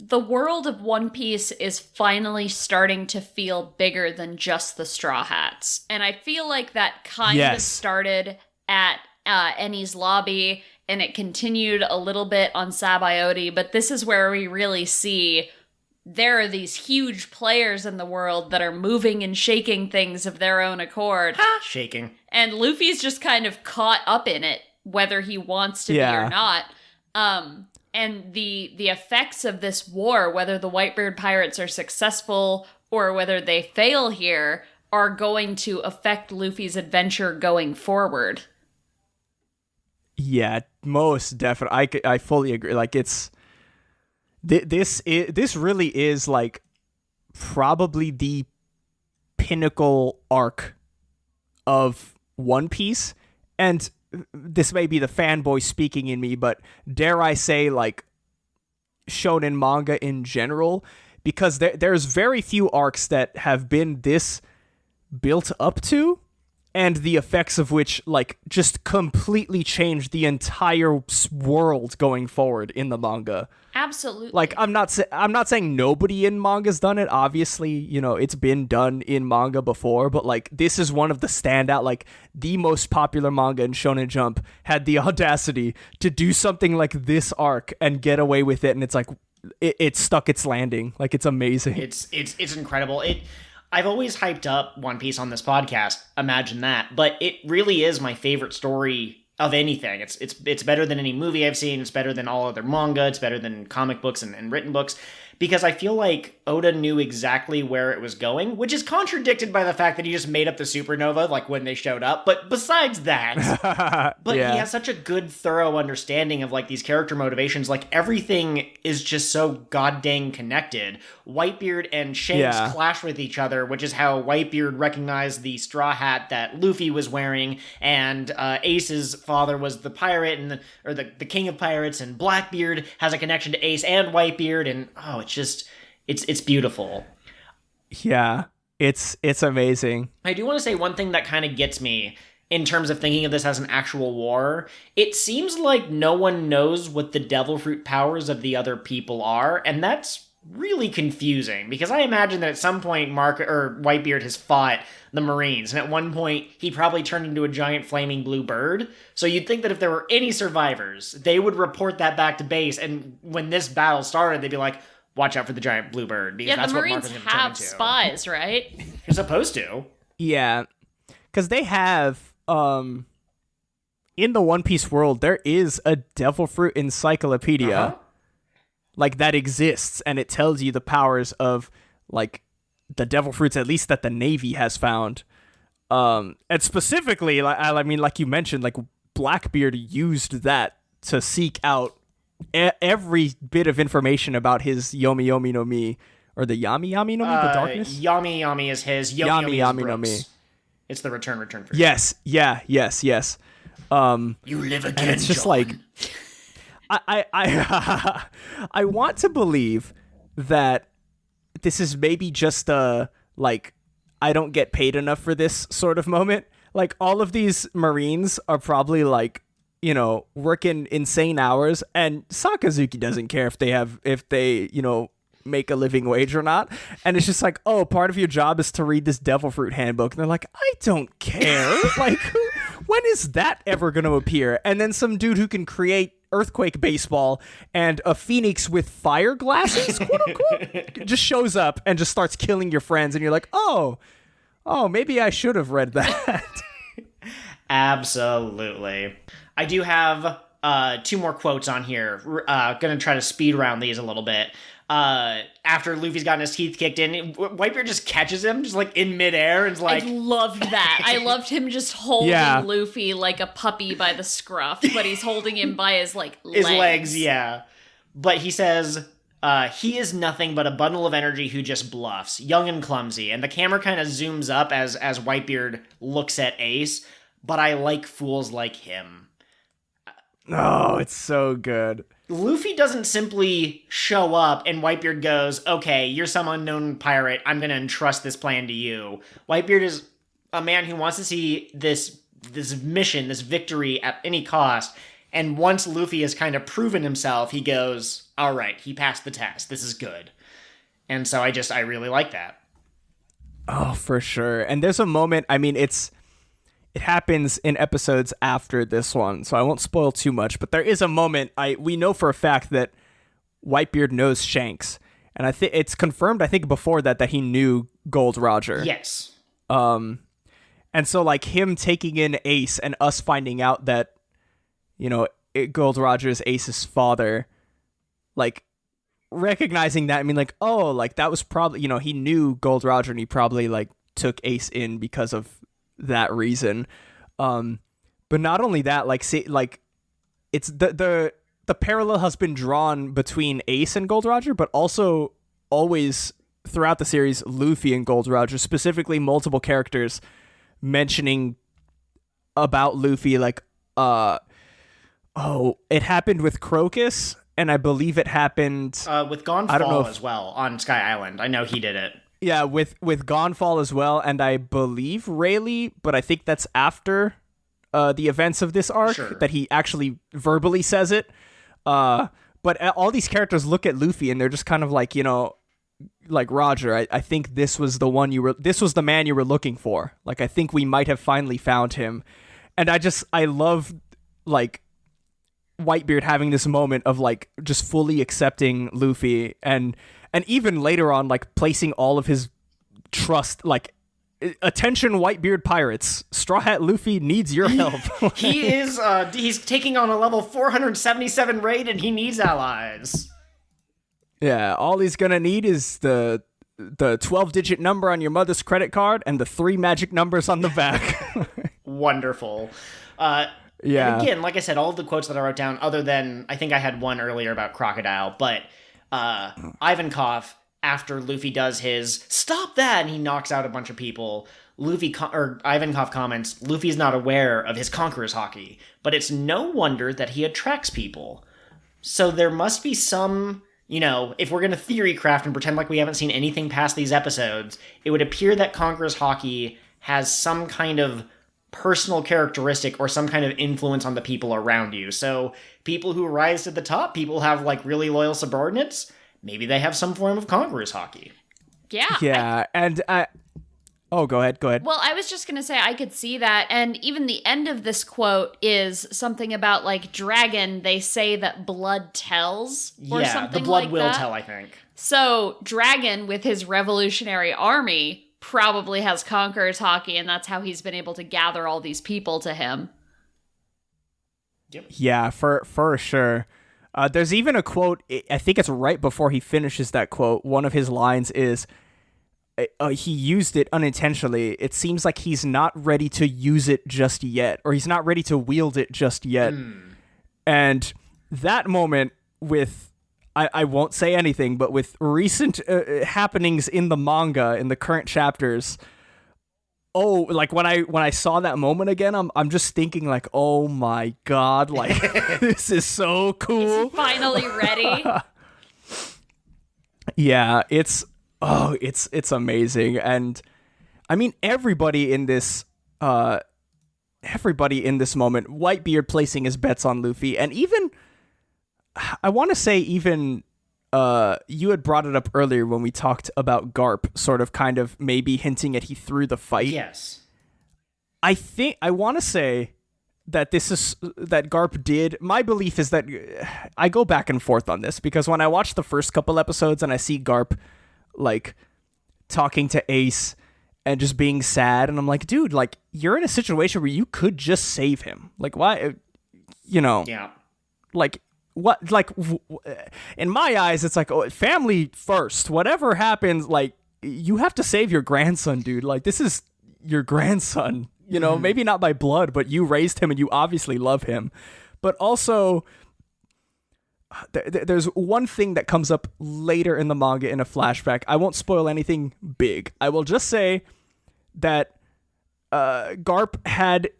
the world of One Piece is finally starting to feel bigger than just the Straw Hats. And I feel like that kind of started at Eni's lobby, and it continued a little bit on Sabaody, but this is where we really see there are these huge players in the world that are moving and shaking things of their own accord. Shaking. And Luffy's just kind of caught up in it, whether he wants to be or not. And the effects of this war, whether the Whitebeard pirates are successful or whether they fail here, are going to affect Luffy's adventure going forward. Yeah, most definitely. I fully agree. Like, it's this really is like probably the pinnacle arc of One Piece, and this may be the fanboy speaking in me, but dare I say, like, shonen manga in general, because there's very few arcs that have been this built up to, and the effects of which, like, just completely change the entire world going forward in the manga. Absolutely. Like, I'm not saying nobody in manga's done it. Obviously, you know, it's been done in manga before, but, like, this is one of the standout, like, the most popular manga in Shonen Jump had the audacity to do something like this arc and get away with it, and it's like, it stuck its landing. Like, it's amazing. It's incredible. I've always hyped up One Piece on this podcast. Imagine that. But it really is my favorite story of anything. It's better than any movie I've seen. It's better than all other manga. It's better than comic books and written books. Because I feel like Oda knew exactly where it was going, which is contradicted by the fact that he just made up the supernova, like, when they showed up. But besides that, he has such a good, thorough understanding of, like, these character motivations. Like, everything is just so goddamn connected. Whitebeard and Shanks clash with each other, which is how Whitebeard recognized the straw hat that Luffy was wearing, and Ace's father was the pirate, and the king of pirates, and Blackbeard has a connection to Ace and Whitebeard, and it's beautiful. Yeah, it's amazing. I do want to say one thing that kind of gets me in terms of thinking of this as an actual war. It seems like no one knows what the devil fruit powers of the other people are, and that's really confusing, because I imagine that at some point Whitebeard has fought the Marines, and at one point he probably turned into a giant flaming blue bird. So you'd think that if there were any survivors, they would report that back to base, and when this battle started, they'd be like, watch out for the giant blue bird, because that's the what Marines Marco's going to turn have into. spies, right? You're supposed to. Yeah, because they have, in the One Piece world, there is a devil fruit encyclopedia, like, that exists, and it tells you the powers of, like, the devil fruits, at least that the Navy has found. And specifically, I mean, like you mentioned, like, Blackbeard used that to seek out every bit of information about his Yomi Yomi no Mi, or the Yami Yami no Mi, the darkness? Yami Yami is his, Yomi Yami is no Mi. Brooks. It's the return fruit. Yes, yes. You live again, and it's just John. like, I want to believe that this is maybe just a, like, I don't get paid enough for this sort of moment. Like, all of these Marines are probably, like, you know, working insane hours, and Sakazuki doesn't care if they, you know, make a living wage or not. And it's just like, oh, part of your job is to read this devil fruit handbook. And they're like, I don't care. Like, when is that ever going to appear? And then some dude who can create earthquake baseball and a phoenix with fire glasses, quote unquote, just shows up and just starts killing your friends. And you're like, oh, maybe I should have read that. Absolutely. I do have two more quotes on here. Gonna try to speed around these a little bit. After Luffy's gotten his teeth kicked in, Whitebeard just catches him, just, like, in midair, and is like... I loved that. I loved him just holding Luffy like a puppy by the scruff, but he's holding him by his, like, legs. His legs, yeah. But he says, he is nothing but a bundle of energy who just bluffs, young and clumsy. And the camera kind of zooms up as Whitebeard looks at Ace, but I like fools like him. Oh, it's so good. Luffy doesn't simply show up and Whitebeard goes, okay, you're some unknown pirate, I'm gonna entrust this plan to you. Whitebeard is a man who wants to see this mission, this victory at any cost, And once Luffy has kind of proven himself, he goes, all right, he passed the test. This is good. And so I really like that. Oh, for sure. And there's a moment, I mean, it happens in episodes after this one, so I won't spoil too much, but there is a moment, we know for a fact that Whitebeard knows Shanks. And I think it's confirmed, I think before that he knew Gold Roger. Yes. And so like him taking in Ace and us finding out that, Gold Roger is Ace's father, like recognizing that, I mean, like, oh, like that was probably, he knew Gold Roger and he probably like took Ace in because of that reason. But not only that, like, see, like it's the parallel has been drawn between Ace and Gold Roger, but also always throughout the series, Luffy and Gold Roger, specifically multiple characters mentioning about Luffy, like, it happened with Crocus, and I believe it happened with Gonfall as well on Sky Island. I know he did it. Yeah, with Gonfall as well, and I believe Rayleigh, but I think that's after the events of this arc that he actually verbally says it. But all these characters look at Luffy and they're just kind of like, like, Roger, I think this was the man you were looking for. Like, I think we might have finally found him. And I love, like, Whitebeard having this moment of, like, just fully accepting Luffy and even later on, like, placing all of his trust, like, attention, Whitebeard pirates, Straw Hat Luffy needs your help. He's taking on a level 477 raid and he needs allies. Yeah, all he's gonna need is the 12-digit number on your mother's credit card and the 3 magic numbers on the back. Wonderful. Yeah. And again, like I said, all of the quotes that I wrote down, other than, I think I had one earlier about Crocodile, but Ivankov, after Luffy does his, stop that, and he knocks out a bunch of people, Ivankov comments, Luffy's not aware of his Conqueror's Haki, but it's no wonder that he attracts people. So there must be some, if we're going to theory craft and pretend like we haven't seen anything past these episodes, it would appear that Conqueror's Haki has some kind of personal characteristic or some kind of influence on the people around you. So people who rise to the top, people have like really loyal subordinates, maybe they have some form of Conqueror's Haki. Yeah. Yeah, go ahead. Well, I was just going to say I could see that, and even the end of this quote is something about, like, dragon, they say that blood tells, or something like that. The blood will tell, I think. So, dragon, with his revolutionary army, probably has Conqueror's Haki, and that's how he's been able to gather all these people to him. Yep. Yeah, for sure. There's even a quote, I think it's right before he finishes that quote, one of his lines is, he used it unintentionally. It seems like he's not ready to use it just yet, or he's not ready to wield it just yet. And that moment with, I won't say anything, but with recent happenings in the manga, in the current chapters, like when I saw that moment again, I'm just thinking like, oh my god, like this is so cool. Is he finally ready? Yeah, it's amazing. And I mean, everybody in this moment, Whitebeard placing his bets on Luffy, and even I want to say even you had brought it up earlier when we talked about Garp sort of kind of maybe hinting at he threw the fight. Yes. I want to say that that Garp did. My belief is that I go back and forth on this, because when I watch the first couple episodes and I see Garp like talking to Ace and just being sad, and I'm like, dude, like, you're in a situation where you could just save him. Like, why, Yeah. Like, what, like, in my eyes, it's like, oh, family first. Whatever happens, like, you have to save your grandson, dude. Like, this is your grandson, maybe not by blood, but you raised him and you obviously love him. But also, there's one thing that comes up later in the manga in a flashback. I won't spoil anything big. I will just say that Garp had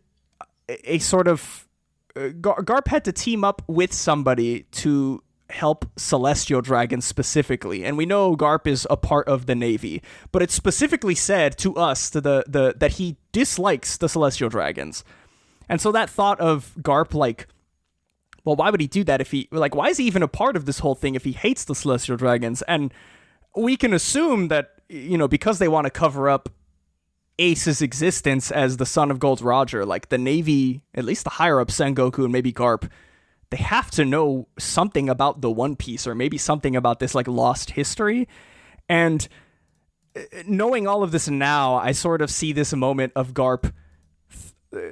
a sort of Garp had to team up with somebody to help Celestial Dragons specifically, and we know Garp is a part of the Navy, but it's specifically said to us that he dislikes the Celestial Dragons, and so that thought of Garp like well, why would he do that if he, like, why is he even a part of this whole thing if he hates the Celestial Dragons? And we can assume that, you know, because they want to cover up Ace's existence as the son of Gold Roger, like the Navy, at least the higher up Sengoku and maybe Garp, they have to know something about the One Piece or maybe something about this like lost history. And knowing all of this now, I sort of see this moment of Garp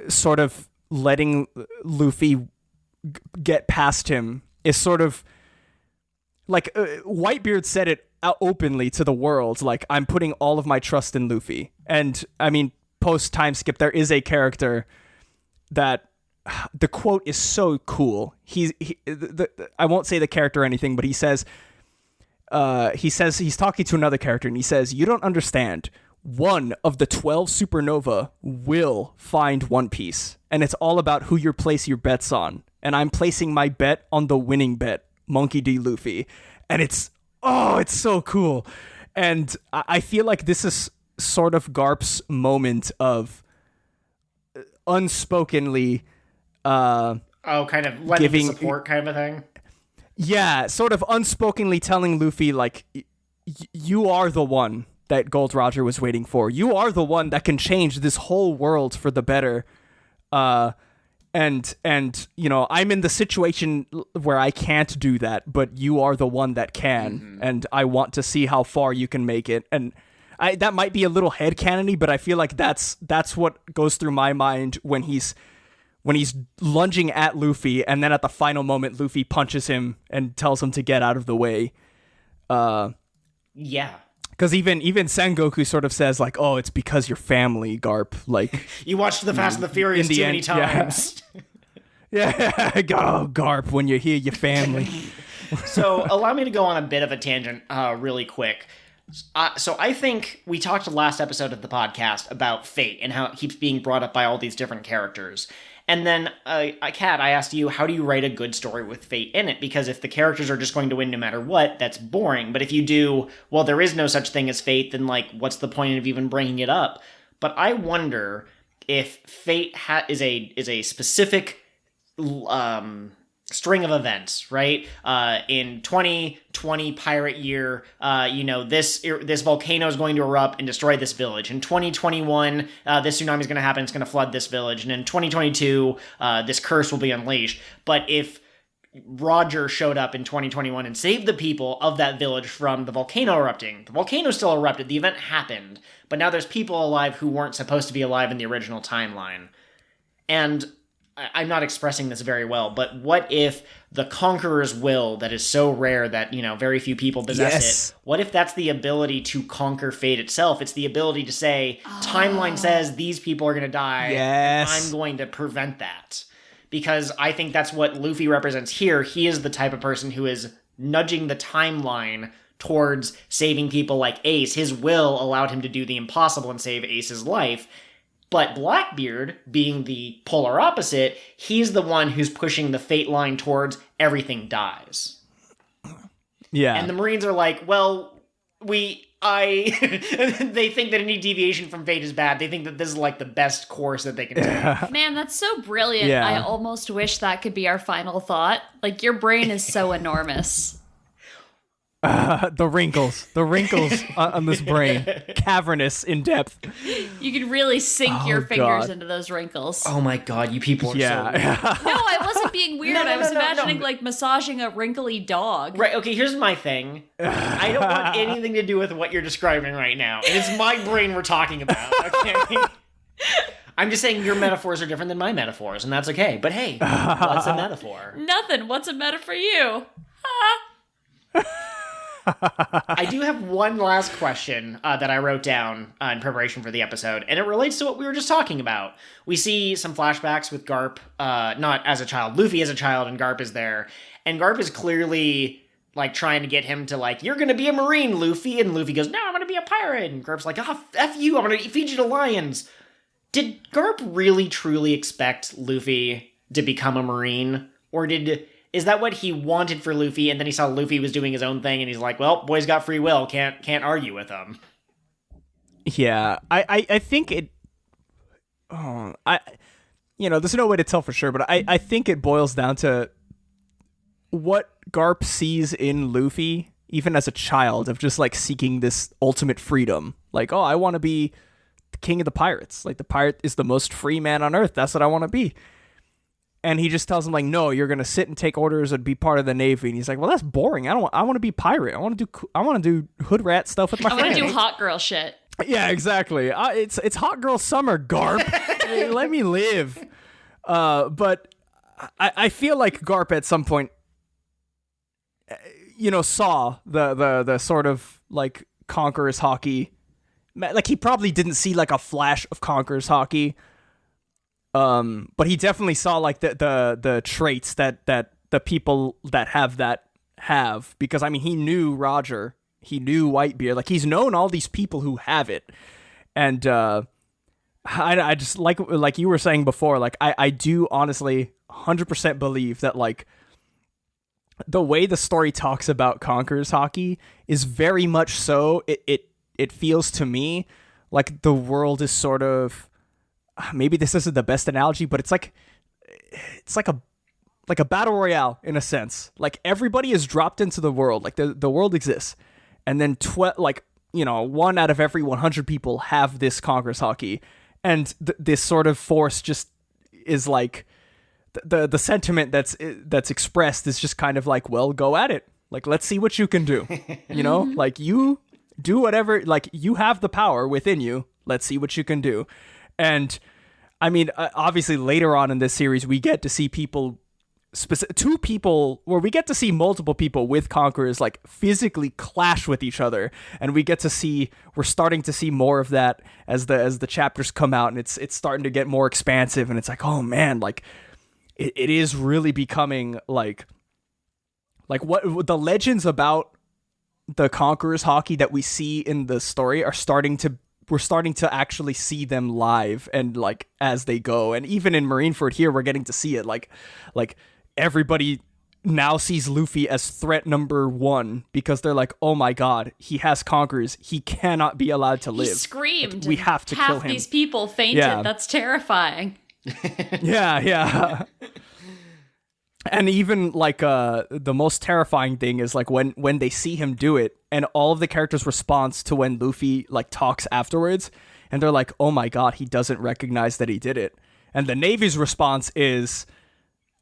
sort of letting Luffy get past him is sort of like Whitebeard said it out openly to the world, like, I'm putting all of my trust in Luffy. And I mean, post time skip, there is a character that the quote is so cool. I won't say the character or anything, but he says he's talking to another character and he says, "You don't understand. One of the 12 supernova will find One Piece, and it's all about who you place your bets on. And I'm placing my bet on the winning bet, Monkey D. Luffy." And it's so cool. And I feel like this is sort of Garp's moment of unspokenly kind of letting the support kind of a thing. Yeah, sort of unspokenly telling Luffy, like, you are the one that Gold Roger was waiting for. You are the one that can change this whole world for the better. And you know, I'm in the situation where I can't do that, but you are the one that can, and I want to see how far you can make it. And that might be a little headcanony, but I feel like that's what goes through my mind when he's lunging at Luffy, and then at the final moment, Luffy punches him and tells him to get out of the way. Yeah. Because even Sengoku sort of says, like, "Oh, it's because you're family, Garp." Like, you watched The Fast and the Furious too many times. Yeah. Oh, Garp, when you're here, your family. So allow me to go on a bit of a tangent really quick. So I think we talked last episode of the podcast about fate and how it keeps being brought up by all these different characters. And then, Kat, I asked you, how do you write a good story with fate in it? Because if the characters are just going to win no matter what, that's boring. But if you do, well, there is no such thing as fate, then, like, what's the point of even bringing it up? But I wonder if fate is a specific string of events, right? In 2020 pirate year, this volcano is going to erupt and destroy this village. In 2021, this tsunami is going to happen. It's going to flood this village. And in 2022, this curse will be unleashed. But if Roger showed up in 2021 and saved the people of that village from the volcano erupting, the volcano still erupted. The event happened. But now there's people alive who weren't supposed to be alive in the original timeline. And I'm not expressing this very well, but what if the Conqueror's will that is so rare that, you know, very few people possess it, what if that's the ability to conquer fate itself? It's the ability to say, timeline says these people are going to die, and I'm going to prevent that. Because I think that's what Luffy represents here. He is the type of person who is nudging the timeline towards saving people like Ace. His will allowed him to do the impossible and save Ace's life. But Blackbeard, being the polar opposite, he's the one who's pushing the fate line towards everything dies. Yeah. And the Marines are like, well, they think that any deviation from fate is bad. They think that this is like the best course that they can take. Man, that's so brilliant. Yeah. I almost wish that could be our final thought. Like, your brain is so enormous. The wrinkles on this brain, cavernous in depth. You can really sink your fingers into those wrinkles. Oh my God, you people are so weird. No, I wasn't being weird. I was imagining like massaging a wrinkly dog. Right, okay, here's my thing. I don't want anything to do with what you're describing right now. And it's my brain we're talking about, okay? I'm just saying your metaphors are different than my metaphors, and that's okay. But hey, what's a metaphor? Nothing. What's a meta for you? I do have one last question that I wrote down in preparation for the episode, and it relates to what we were just talking about. We see some flashbacks with Garp, not as a child, Luffy as a child, and Garp is there. And Garp is clearly, like, trying to get him to, like, you're going to be a Marine, Luffy. And Luffy goes, no, I'm going to be a pirate. And Garp's like, F you, I'm going to feed you to lions. Did Garp really, truly expect Luffy to become a Marine? Or is that what he wanted for Luffy, and then he saw Luffy was doing his own thing, and he's like, well, boy's got free will, can't argue with him. Yeah, I think it... there's no way to tell for sure, but I think it boils down to what Garp sees in Luffy, even as a child, of just like seeking this ultimate freedom. Like, oh, I want to be the king of the pirates. Like, the pirate is the most free man on earth. That's what I want to be. And he just tells him, like, no, you're gonna sit and take orders and be part of the Navy. And he's like, well, that's boring. I want to be pirate. I want to do hood rat stuff with my friends. I want to do hot girl shit. Yeah, exactly. It's hot girl summer, Garp. Let me live. But I feel like Garp at some point, saw the sort of like Conqueror's Haki. Like, he probably didn't see like a flash of Conqueror's Haki. But he definitely saw like the traits that the people that have that have, because I mean, he knew Roger, he knew Whitebeard, like he's known all these people who have it. And I just like you were saying before, like I do honestly 100% believe that like the way the story talks about Conqueror's Haki is very much so, it feels to me like the world is sort of, maybe this isn't the best analogy, but it's like a battle royale in a sense. Like, everybody is dropped into the world, like the world exists, and then 1 out of every 100 people have this Conqueror's Haki, and this sort of force just is like the sentiment that's expressed is just kind of like, well, go at it. Like, let's see what you can do. Like, you do whatever, like, you have the power within you. Let's see what you can do. And I mean, obviously later on in this series, we get to see two people, where we get to see multiple people with Conquerors like physically clash with each other. And we're starting to see more of that as the chapters come out, and it's starting to get more expansive. And it's like, oh man, like it is really becoming like what the legends about the Conqueror's Haki that we see in the story we're starting to actually see them live and like as they go. And even in Marineford here, we're getting to see it. Like everybody now sees Luffy as threat number 1, because they're like, oh my god, he has Conquerors. He cannot be allowed to live. He screamed. We have to kill him. Half these people fainted. Yeah. That's terrifying. Yeah. And even like the most terrifying thing is like when they see him do it, and all of the characters' response to when Luffy like talks afterwards, and they're like, oh my god, he doesn't recognize that he did it. And the Navy's response is,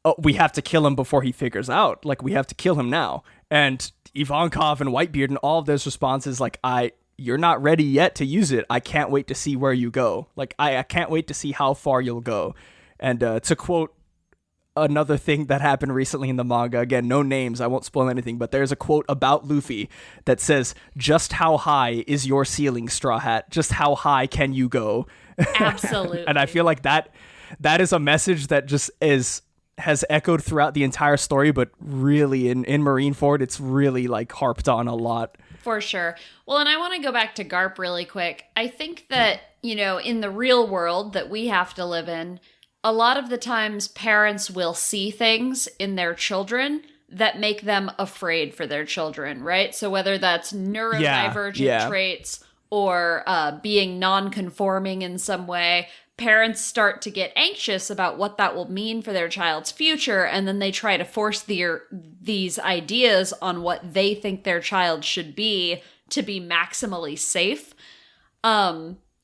oh, we have to kill him before he figures out. Like, we have to kill him now. And Ivankov and Whitebeard and all of those responses, like, you're not ready yet to use it. I can't wait to see where you go. Like, I can't wait to see how far you'll go. And to quote another thing that happened recently in the manga, again, no names, I won't spoil anything, but there's a quote about Luffy that says, just how high is your ceiling, Straw Hat? Just how high can you go? Absolutely. And I feel like that is a message that just has echoed throughout the entire story, but really in Marineford, it's really like harped on a lot. For sure. Well, and I want to go back to Garp really quick. I think that, in the real world that we have to live in, a lot of the times parents will see things in their children that make them afraid for their children, right? So whether that's neurodivergent traits or being non-conforming in some way, parents start to get anxious about what that will mean for their child's future, and then they try to force these ideas on what they think their child should be to be maximally safe.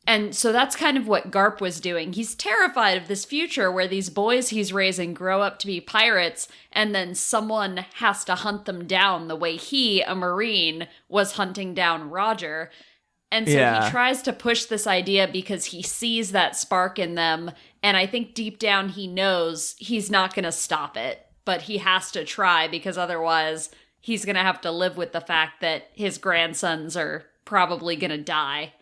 And so that's kind of what Garp was doing. He's terrified of this future where these boys he's raising grow up to be pirates, and then someone has to hunt them down the way he, a Marine, was hunting down Roger. And so he tries to push this idea because he sees that spark in them, and I think deep down he knows he's not going to stop it, but he has to try, because otherwise he's going to have to live with the fact that his grandsons are probably going to die.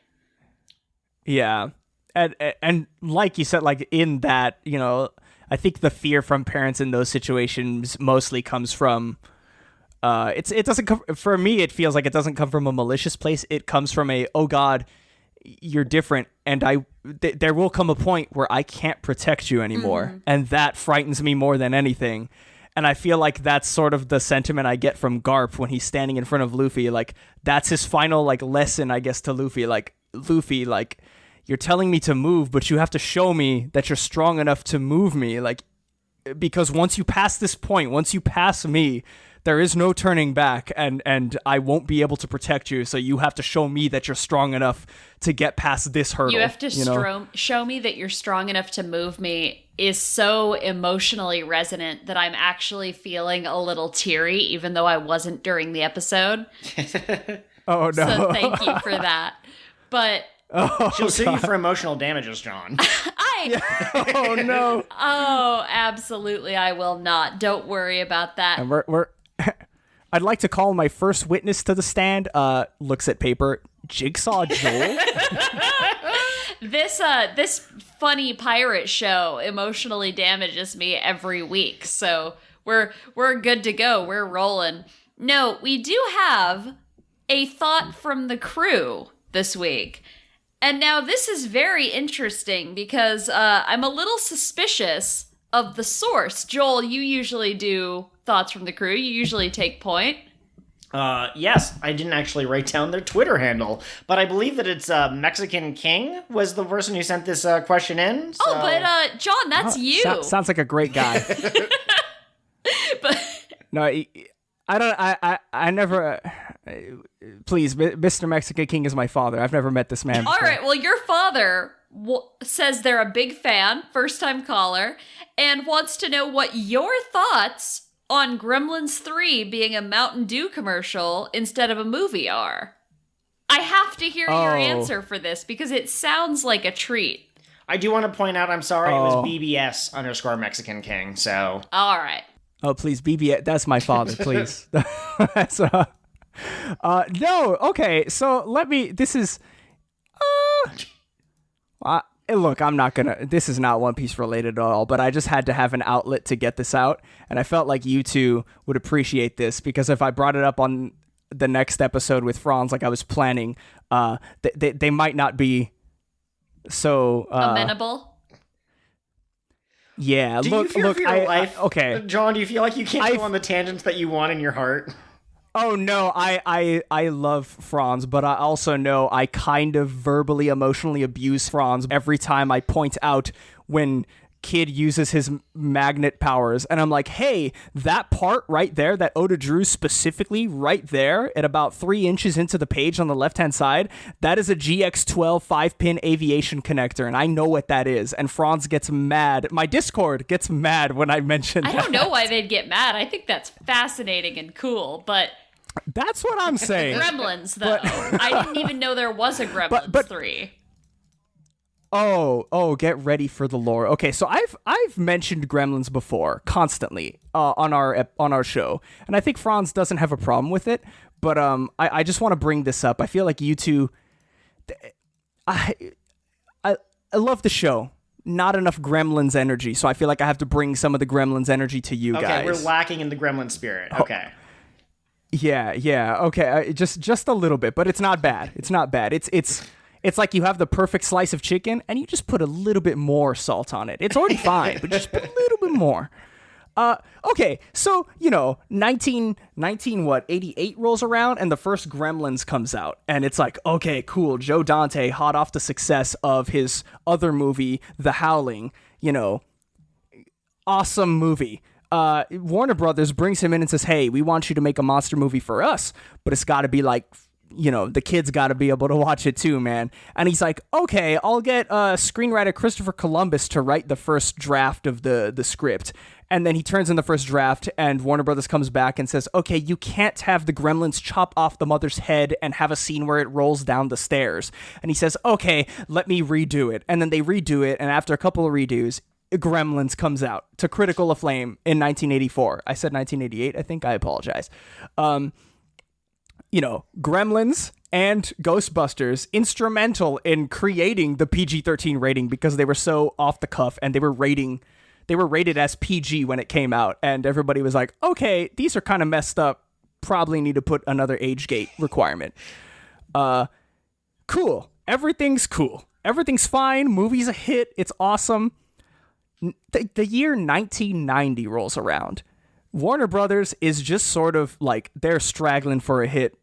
Yeah. And like you said, like in that, I think the fear from parents in those situations mostly comes from it doesn't come, for me, it feels like it doesn't come from a malicious place. It comes from oh God, you're different, and there will come a point where I can't protect you anymore. Mm-hmm. And that frightens me more than anything. And I feel like that's sort of the sentiment I get from Garp when he's standing in front of Luffy. Like, that's his final like lesson, I guess, to Luffy. Like, Luffy, like, you're telling me to move, but you have to show me that you're strong enough to move me. Like, because once you pass this point, once you pass me, there is no turning back, and I won't be able to protect you. So you have to show me that you're strong enough to get past this hurdle. You have to show me that you're strong enough to move me is so emotionally resonant that I'm actually feeling a little teary, even though I wasn't during the episode. Oh, no. So thank you for that. But... She'll sue you for emotional damages, John. Oh, no. Oh, absolutely, I will not. Don't worry about that. And we're I'd like to call my first witness to the stand. Looks at paper. Jigsaw Joel. This funny pirate show emotionally damages me every week. So we're good to go. We're rolling. No, we do have a thought from the crew this week. And now this is very interesting because I'm a little suspicious of the source. Joel, you usually do thoughts from the crew. You usually take point. Yes, I didn't actually write down their Twitter handle, but I believe that it's Mexican King was the person who sent this question in. So. Oh, but John, that's you. Sounds like a great guy. But no, I don't. I never. Please, Mr. Mexican King is my father. I've never met this man before. All right. Well, your father says they're a big fan, first time caller, and wants to know what your thoughts on Gremlins 3 being a Mountain Dew commercial instead of a movie are. I have to hear your answer for this because it sounds like a treat. I do want to point out, I'm sorry, it was BBS _ Mexican King, so. All right. Oh, please, BB, that's my father, please. That's, no, okay, so this is, look, I'm not gonna, this is not One Piece related at all, but I just had to have an outlet to get this out, and I felt like you two would appreciate this, because if I brought it up on the next episode with Franz, like I was planning, they might not be so... amenable? Do Yeah, you fear for your life? Okay. John, do you feel like you can't go on the tangents that you want in your heart? Oh no, I love Franz, but I also know I kind of verbally, emotionally abuse Franz every time I point out when Kid uses his magnet powers, and I'm like, hey, that part right there that Oda drew specifically right there at about 3 inches into the page on the left-hand side, that is a GX12 5-pin aviation connector, and I know what that is, and Franz gets mad. My Discord gets mad when I mention that. I don't know why they'd get mad. I think that's fascinating and cool, but... That's what I'm saying. Gremlins, though. I didn't even know there was a Gremlins 3. Oh, get ready for the lore. Okay, so I've mentioned Gremlins before, constantly, on our show, and I think Franz doesn't have a problem with it, but I just want to bring this up. I feel like you two, I love the show. Not enough Gremlins energy, so I feel like I have to bring some of the Gremlins energy to you guys. Okay, we're lacking in the Gremlin spirit. Okay. Yeah. Okay, just a little bit, but it's not bad. It's not bad. It's like you have the perfect slice of chicken, and you just put a little bit more salt on it. It's already fine, but just put a little bit more. Okay, so, 88 rolls around, and the first Gremlins comes out, and it's like, okay, cool, Joe Dante, hot off the success of his other movie, The Howling, awesome movie. Warner Brothers brings him in and says, hey, we want you to make a monster movie for us, but it's gotta be like, the kids got to be able to watch it too, man. And he's like, okay, I'll get screenwriter Christopher Columbus to write the first draft of the script. And then he turns in the first draft, and Warner Brothers comes back and says, okay, you can't have the Gremlins chop off the mother's head and have a scene where it rolls down the stairs. And he says, okay, let me redo it. And then they redo it, and after a couple of redos, Gremlins comes out to critical acclaim in 1984. I said 1988, I think. I apologize. Gremlins and Ghostbusters instrumental in creating the PG-13 rating because they were so off the cuff, and they were rated as PG when it came out, and everybody was like, okay, these are kind of messed up, probably need to put another age gate requirement. Cool. Everything's cool. Everything's fine. Movie's a hit. It's awesome. The year 1990 rolls around. Warner Brothers is just sort of like, they're straggling for a hit,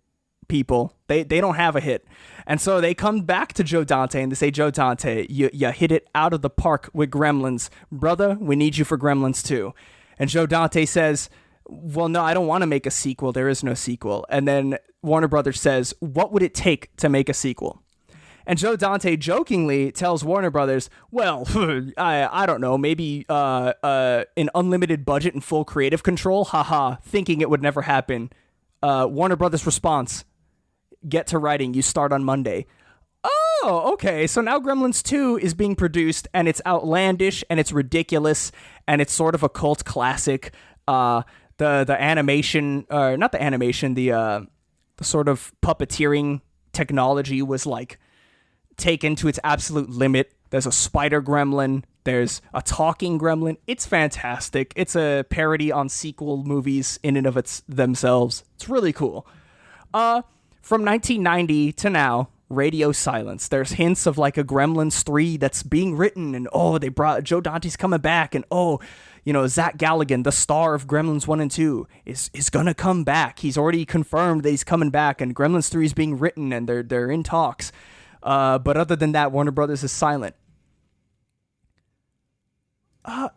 people. They don't have a hit. And so they come back to Joe Dante and they say, Joe Dante, you hit it out of the park with Gremlins. Brother, we need you for Gremlins 2. And Joe Dante says, well, no, I don't want to make a sequel. There is no sequel. And then Warner Brothers says, what would it take to make a sequel? And Joe Dante jokingly tells Warner Brothers, well, I don't know, maybe an unlimited budget and full creative control, haha, thinking it would never happen. Warner Brothers response, get to writing, you start on Monday. Oh, okay, so now Gremlins 2 is being produced, and it's outlandish, and it's ridiculous, and it's sort of a cult classic. The animation, not the animation, the sort of puppeteering technology was like taken to its absolute limit. There's a spider gremlin. There's a talking gremlin. It's fantastic. It's a parody on sequel movies in and of themselves. It's really cool. From 1990 to now, radio silence. There's hints of like a Gremlins 3 that's being written, and they brought Joe Dante's coming back, and Zach Galligan, the star of Gremlins 1 and 2, is gonna come back. He's already confirmed that he's coming back, and Gremlins 3 is being written, and they're in talks. But other than that, Warner Brothers is silent. What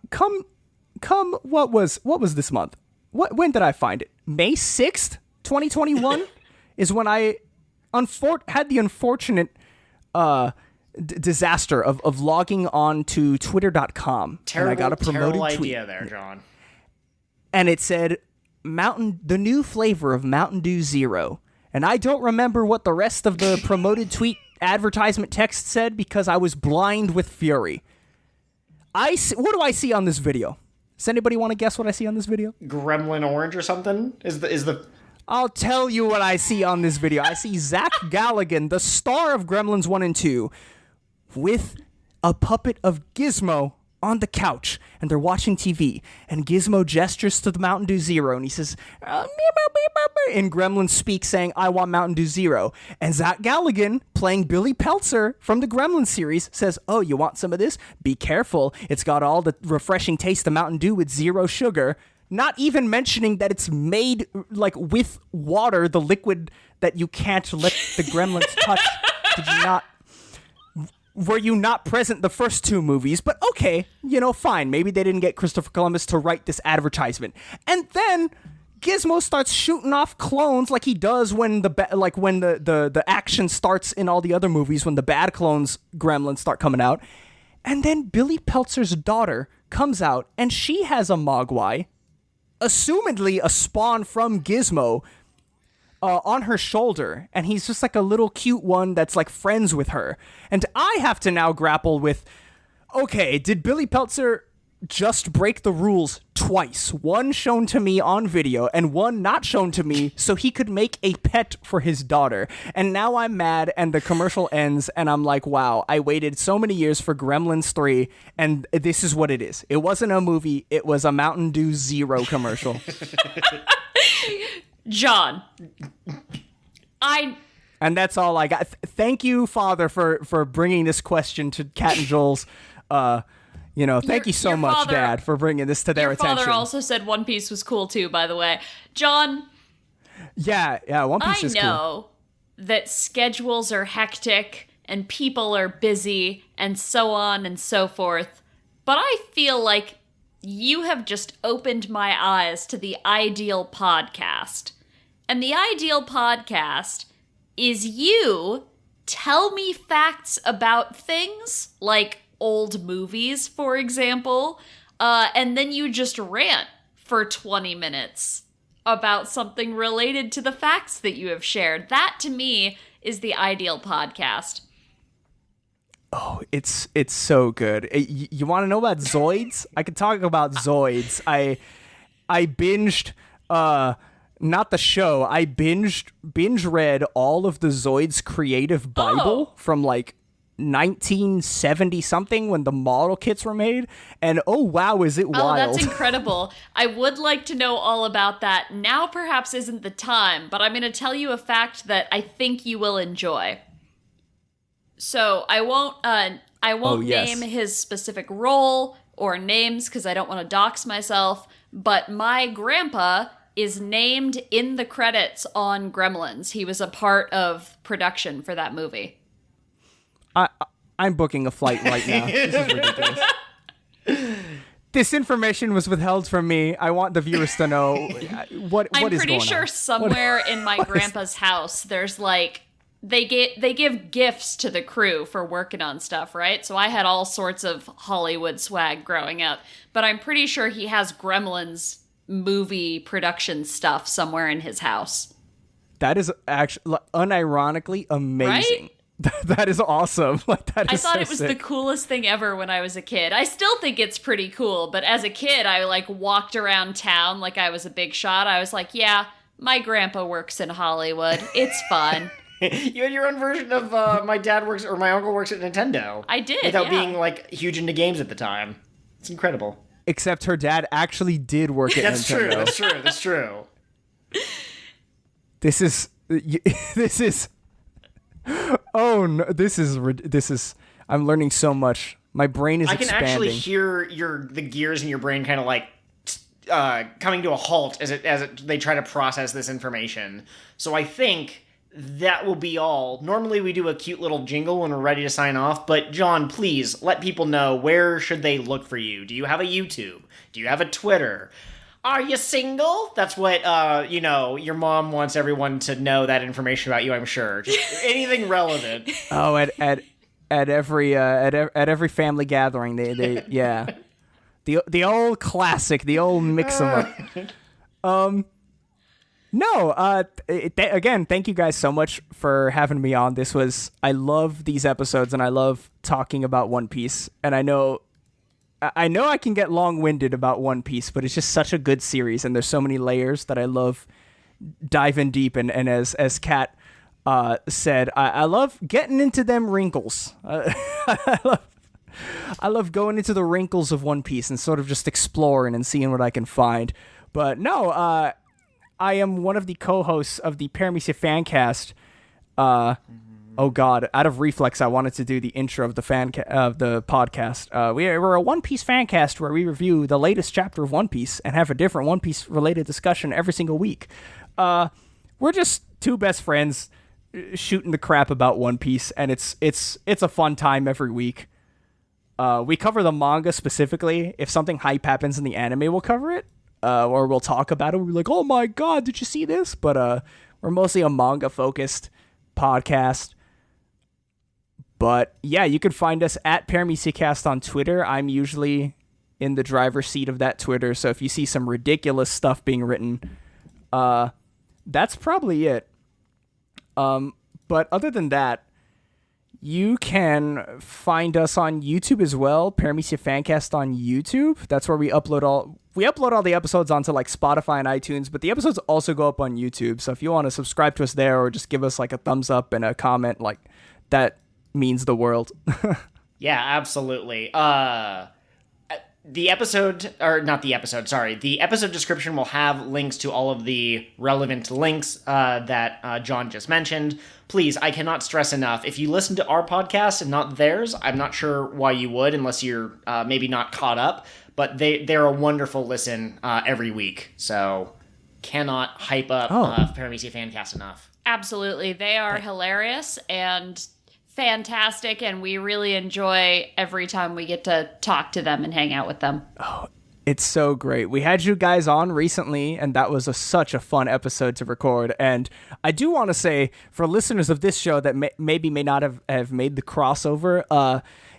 was this month? When did I find it? May 6th, 2021 is when I had the unfortunate disaster of logging on to twitter.com. Terrible, and I got a promoted terrible tweet idea there, John. And it said the new flavor of Mountain Dew Zero. And I don't remember what the rest of the promoted tweet advertisement text said because I was blind with fury. What do I see on this video? Does anybody want to guess what I see on this video? Gremlin Orange or something? Is the I'll tell you what I see on this video. I see Zach Galligan, the star of Gremlins 1 and 2, with a puppet of Gizmo on the couch, and they're watching TV, and Gizmo gestures to the Mountain Dew Zero, and he says, and Gremlins speak saying, I want Mountain Dew Zero. And Zach Galligan, playing Billy Peltzer from the Gremlins series, says, oh, you want some of this? Be careful. It's got all the refreshing taste of Mountain Dew with zero sugar. Not even mentioning that it's made like with water, the liquid that you can't let the Gremlins touch. Were you not present the first two movies? But okay, fine. Maybe they didn't get Christopher Columbus to write this advertisement. And then Gizmo starts shooting off clones like he does when the action starts in all the other movies when the bad clones Gremlins start coming out. And then Billy Peltzer's daughter comes out and she has a Mogwai, assumedly a spawn from Gizmo, on her shoulder, and he's just like a little cute one that's like friends with her. And I have to now grapple with, okay, did Billy Peltzer just break the rules twice? One shown to me on video and one not shown to me so he could make a pet for his daughter. And now I'm mad and the commercial ends and I'm like, wow, I waited so many years for Gremlins 3 and this is what it is. It wasn't a movie, it was a Mountain Dew Zero commercial. John, and that's all I got. Thank you, Father, for bringing this question to Kat and Joel's. Thank you so much, Dad, for bringing this to their attention. Your father also said One Piece was cool too, by the way. John. Yeah, One Piece is cool. I know that schedules are hectic and people are busy and so on and so forth, but I feel like you have just opened my eyes to the ideal podcast. And the ideal podcast is you tell me facts about things, like old movies, for example, and then you just rant for 20 minutes about something related to the facts that you have shared. That, to me, is the ideal podcast. Oh, it's so good. You want to know about Zoids? I could talk about Zoids. I binged, not the show. I binge read all of the Zoids Creative Bible from like 1970 something when the model kits were made, and oh wow, is it wild. Oh, that's incredible. I would like to know all about that. Now perhaps isn't the time, but I'm going to tell you a fact that I think you will enjoy. So I won't name his specific role or names because I don't want to dox myself, but my grandpa is named in the credits on Gremlins. He was a part of production for that movie. I'm booking a flight right now. This is ridiculous. This information was withheld from me. I want the viewers to know what is going on. I'm pretty sure somewhere in my grandpa's house, there's like, they give gifts to the crew for working on stuff, right? So I had all sorts of Hollywood swag growing up, but I'm pretty sure he has Gremlins movie production stuff somewhere in his house. That is actually unironically amazing. Right? That is awesome. Like that is I thought so it was sick. the coolest thing ever when I was a kid. I still think it's pretty cool, but as a kid, I like walked around town like I was a big shot. I was like, yeah, my grandpa works in Hollywood. It's fun. You had your own version of my dad works or my uncle works at Nintendo. I did, without yeah. being like huge into games at the time. It's incredible. Except her dad actually did work at That's true. Nintendo. That's true. This is oh no, this is I'm learning so much. My brain is expanding. I can expanding. actually hear the gears in your brain kind of like coming to a halt as they try to process this information. So I think that will be all. Normally we do a cute little jingle when we're ready to sign off, but John, please let people know, where should they look for you? Do you have a YouTube? Do you have a Twitter? Are you single? That's what, your mom wants everyone to know that information about you, I'm sure. Just anything relevant. Oh, at every family gathering, they yeah. The old classic, the old mix 'em up. Again, thank you guys so much for having me on. I love these episodes and I love talking about One Piece. And I know I can get long-winded about One Piece, but it's just such a good series and there's so many layers that I love diving deep. And as Kat said, I love getting into them wrinkles. I love going into the wrinkles of One Piece and sort of just exploring and seeing what I can find. But no, I am one of the co-hosts of the Paramecia Fancast. Oh God! Out of reflex, I wanted to do the intro of the the podcast. We're a One Piece fancast where we review the latest chapter of One Piece and have a different One Piece related discussion every single week. We're just two best friends shooting the crap about One Piece, and it's a fun time every week. We cover the manga specifically. If something hype happens in the anime, we'll cover it. Or we'll talk about it. We're like, oh my God, did you see this? But we're mostly a manga-focused podcast. But yeah, you can find us at ParameciaCast on Twitter. I'm usually in the driver's seat of that Twitter, so if you see some ridiculous stuff being written, that's probably it. But other than that, you can find us on YouTube as well, Paramecia Fancast on YouTube. That's where we upload all the episodes onto like Spotify and iTunes, but the episodes also go up on YouTube. So if you want to subscribe to us there or just give us like a thumbs up and a comment, like that means the world. Yeah, absolutely. The episode description will have links to all of the relevant links that John just mentioned. Please, I cannot stress enough, if you listen to our podcast and not theirs, I'm not sure why you would, unless you're maybe not caught up, but they're a wonderful listen every week. So, cannot hype up Paramecia Fancast enough. Absolutely. They are hilarious and fantastic, and we really enjoy every time we get to talk to them and hang out with them. Oh, it's so great. We had you guys on recently, and that was such a fun episode to record. And I do want to say, for listeners of this show that maybe may not have made the crossover,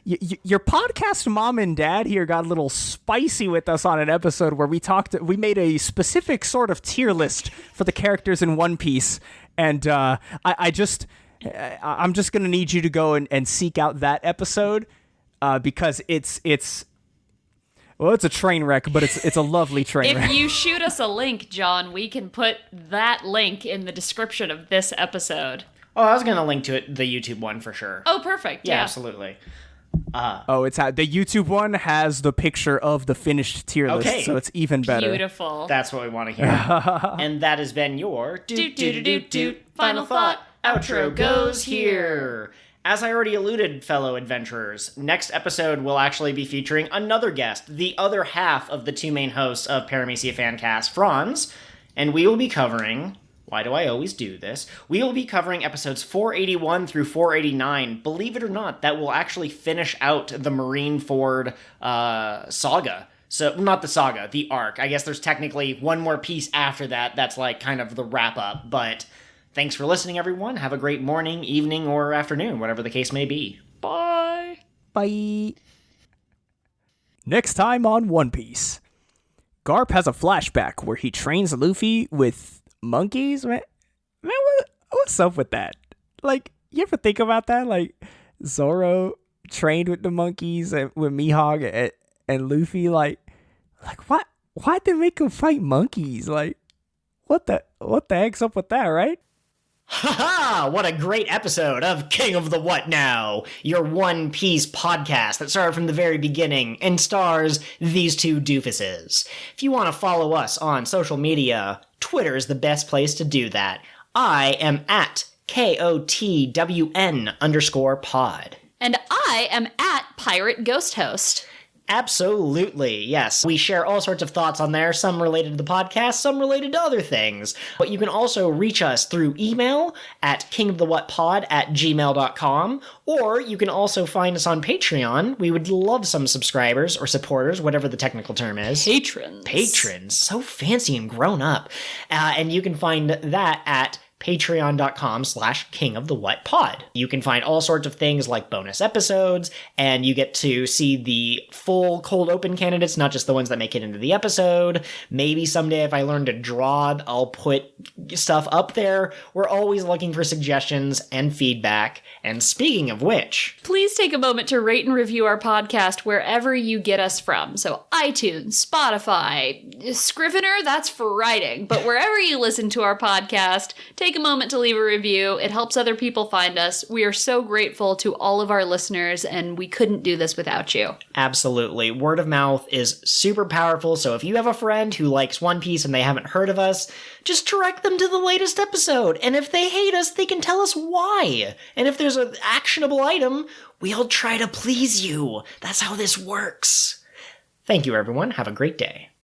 your podcast mom and dad here got a little spicy with us on an episode where we made a specific sort of tier list for the characters in One Piece. And I'm just going to need you to go and seek out that episode because it's a train wreck, but it's a lovely train wreck. If you shoot us a link, John, we can put that link in the description of this episode. Oh, I was going to link to it, the YouTube one for sure. Oh, perfect. Yeah, Yeah. absolutely. The YouTube one has the picture of the finished tier list, so it's even better. Beautiful. That's what we want to hear. And that has been your Doot. Final thought. outro goes here. As I already alluded, fellow adventurers, next episode will actually be featuring another guest, the other half of the two main hosts of Paramecia Fancast, Franz. And we will be covering... Why do I always do this? We will be covering episodes 481 through 489. Believe it or not, that will actually finish out the Marineford saga. So, not the saga, the arc. I guess there's technically one more piece after that that's like kind of the wrap-up. But thanks for listening, everyone. Have a great morning, evening, or afternoon, whatever the case may be. Bye. Bye. Next time on One Piece. Garp has a flashback where he trains Luffy with monkeys. Man, what's up with that? Like, you ever think about that? Like, Zoro trained with the monkeys and with Mihawk and Luffy. Like what? Why'd they make him fight monkeys? Like, what the heck's up with that, right? Ha-ha! What a great episode of King of the What Now, your One Piece podcast that started from the very beginning and stars these two doofuses. If you want to follow us on social media, Twitter is the best place to do that. I am at KOTWN_pod. And I am at Pirate Ghost Host. Absolutely, yes. We share all sorts of thoughts on there, some related to the podcast, some related to other things. But you can also reach us through email at kingofthewhatpod@gmail.com, or you can also find us on Patreon. We would love some subscribers or supporters, whatever the technical term is. Patrons. So fancy and grown up. And you can find that at patreon.com/kingofthewhatpod. You can find all sorts of things like bonus episodes, and you get to see the full cold open candidates, not just the ones that make it into the episode. Maybe someday if I learn to draw, I'll put stuff up there. We're always looking for suggestions and feedback. And speaking of which... Please take a moment to rate and review our podcast wherever you get us from. So iTunes, Spotify, Scrivener, that's for writing. But wherever you listen to our podcast, take a moment to leave a review. It helps other people find us. We are so grateful to all of our listeners, and we couldn't do this without you. Absolutely. Word of mouth is super powerful, so if you have a friend who likes One Piece and they haven't heard of us, just direct them to the latest episode. And if they hate us, they can tell us why. And if there's an actionable item, we'll try to please you. That's how this works. Thank you, everyone. Have a great day.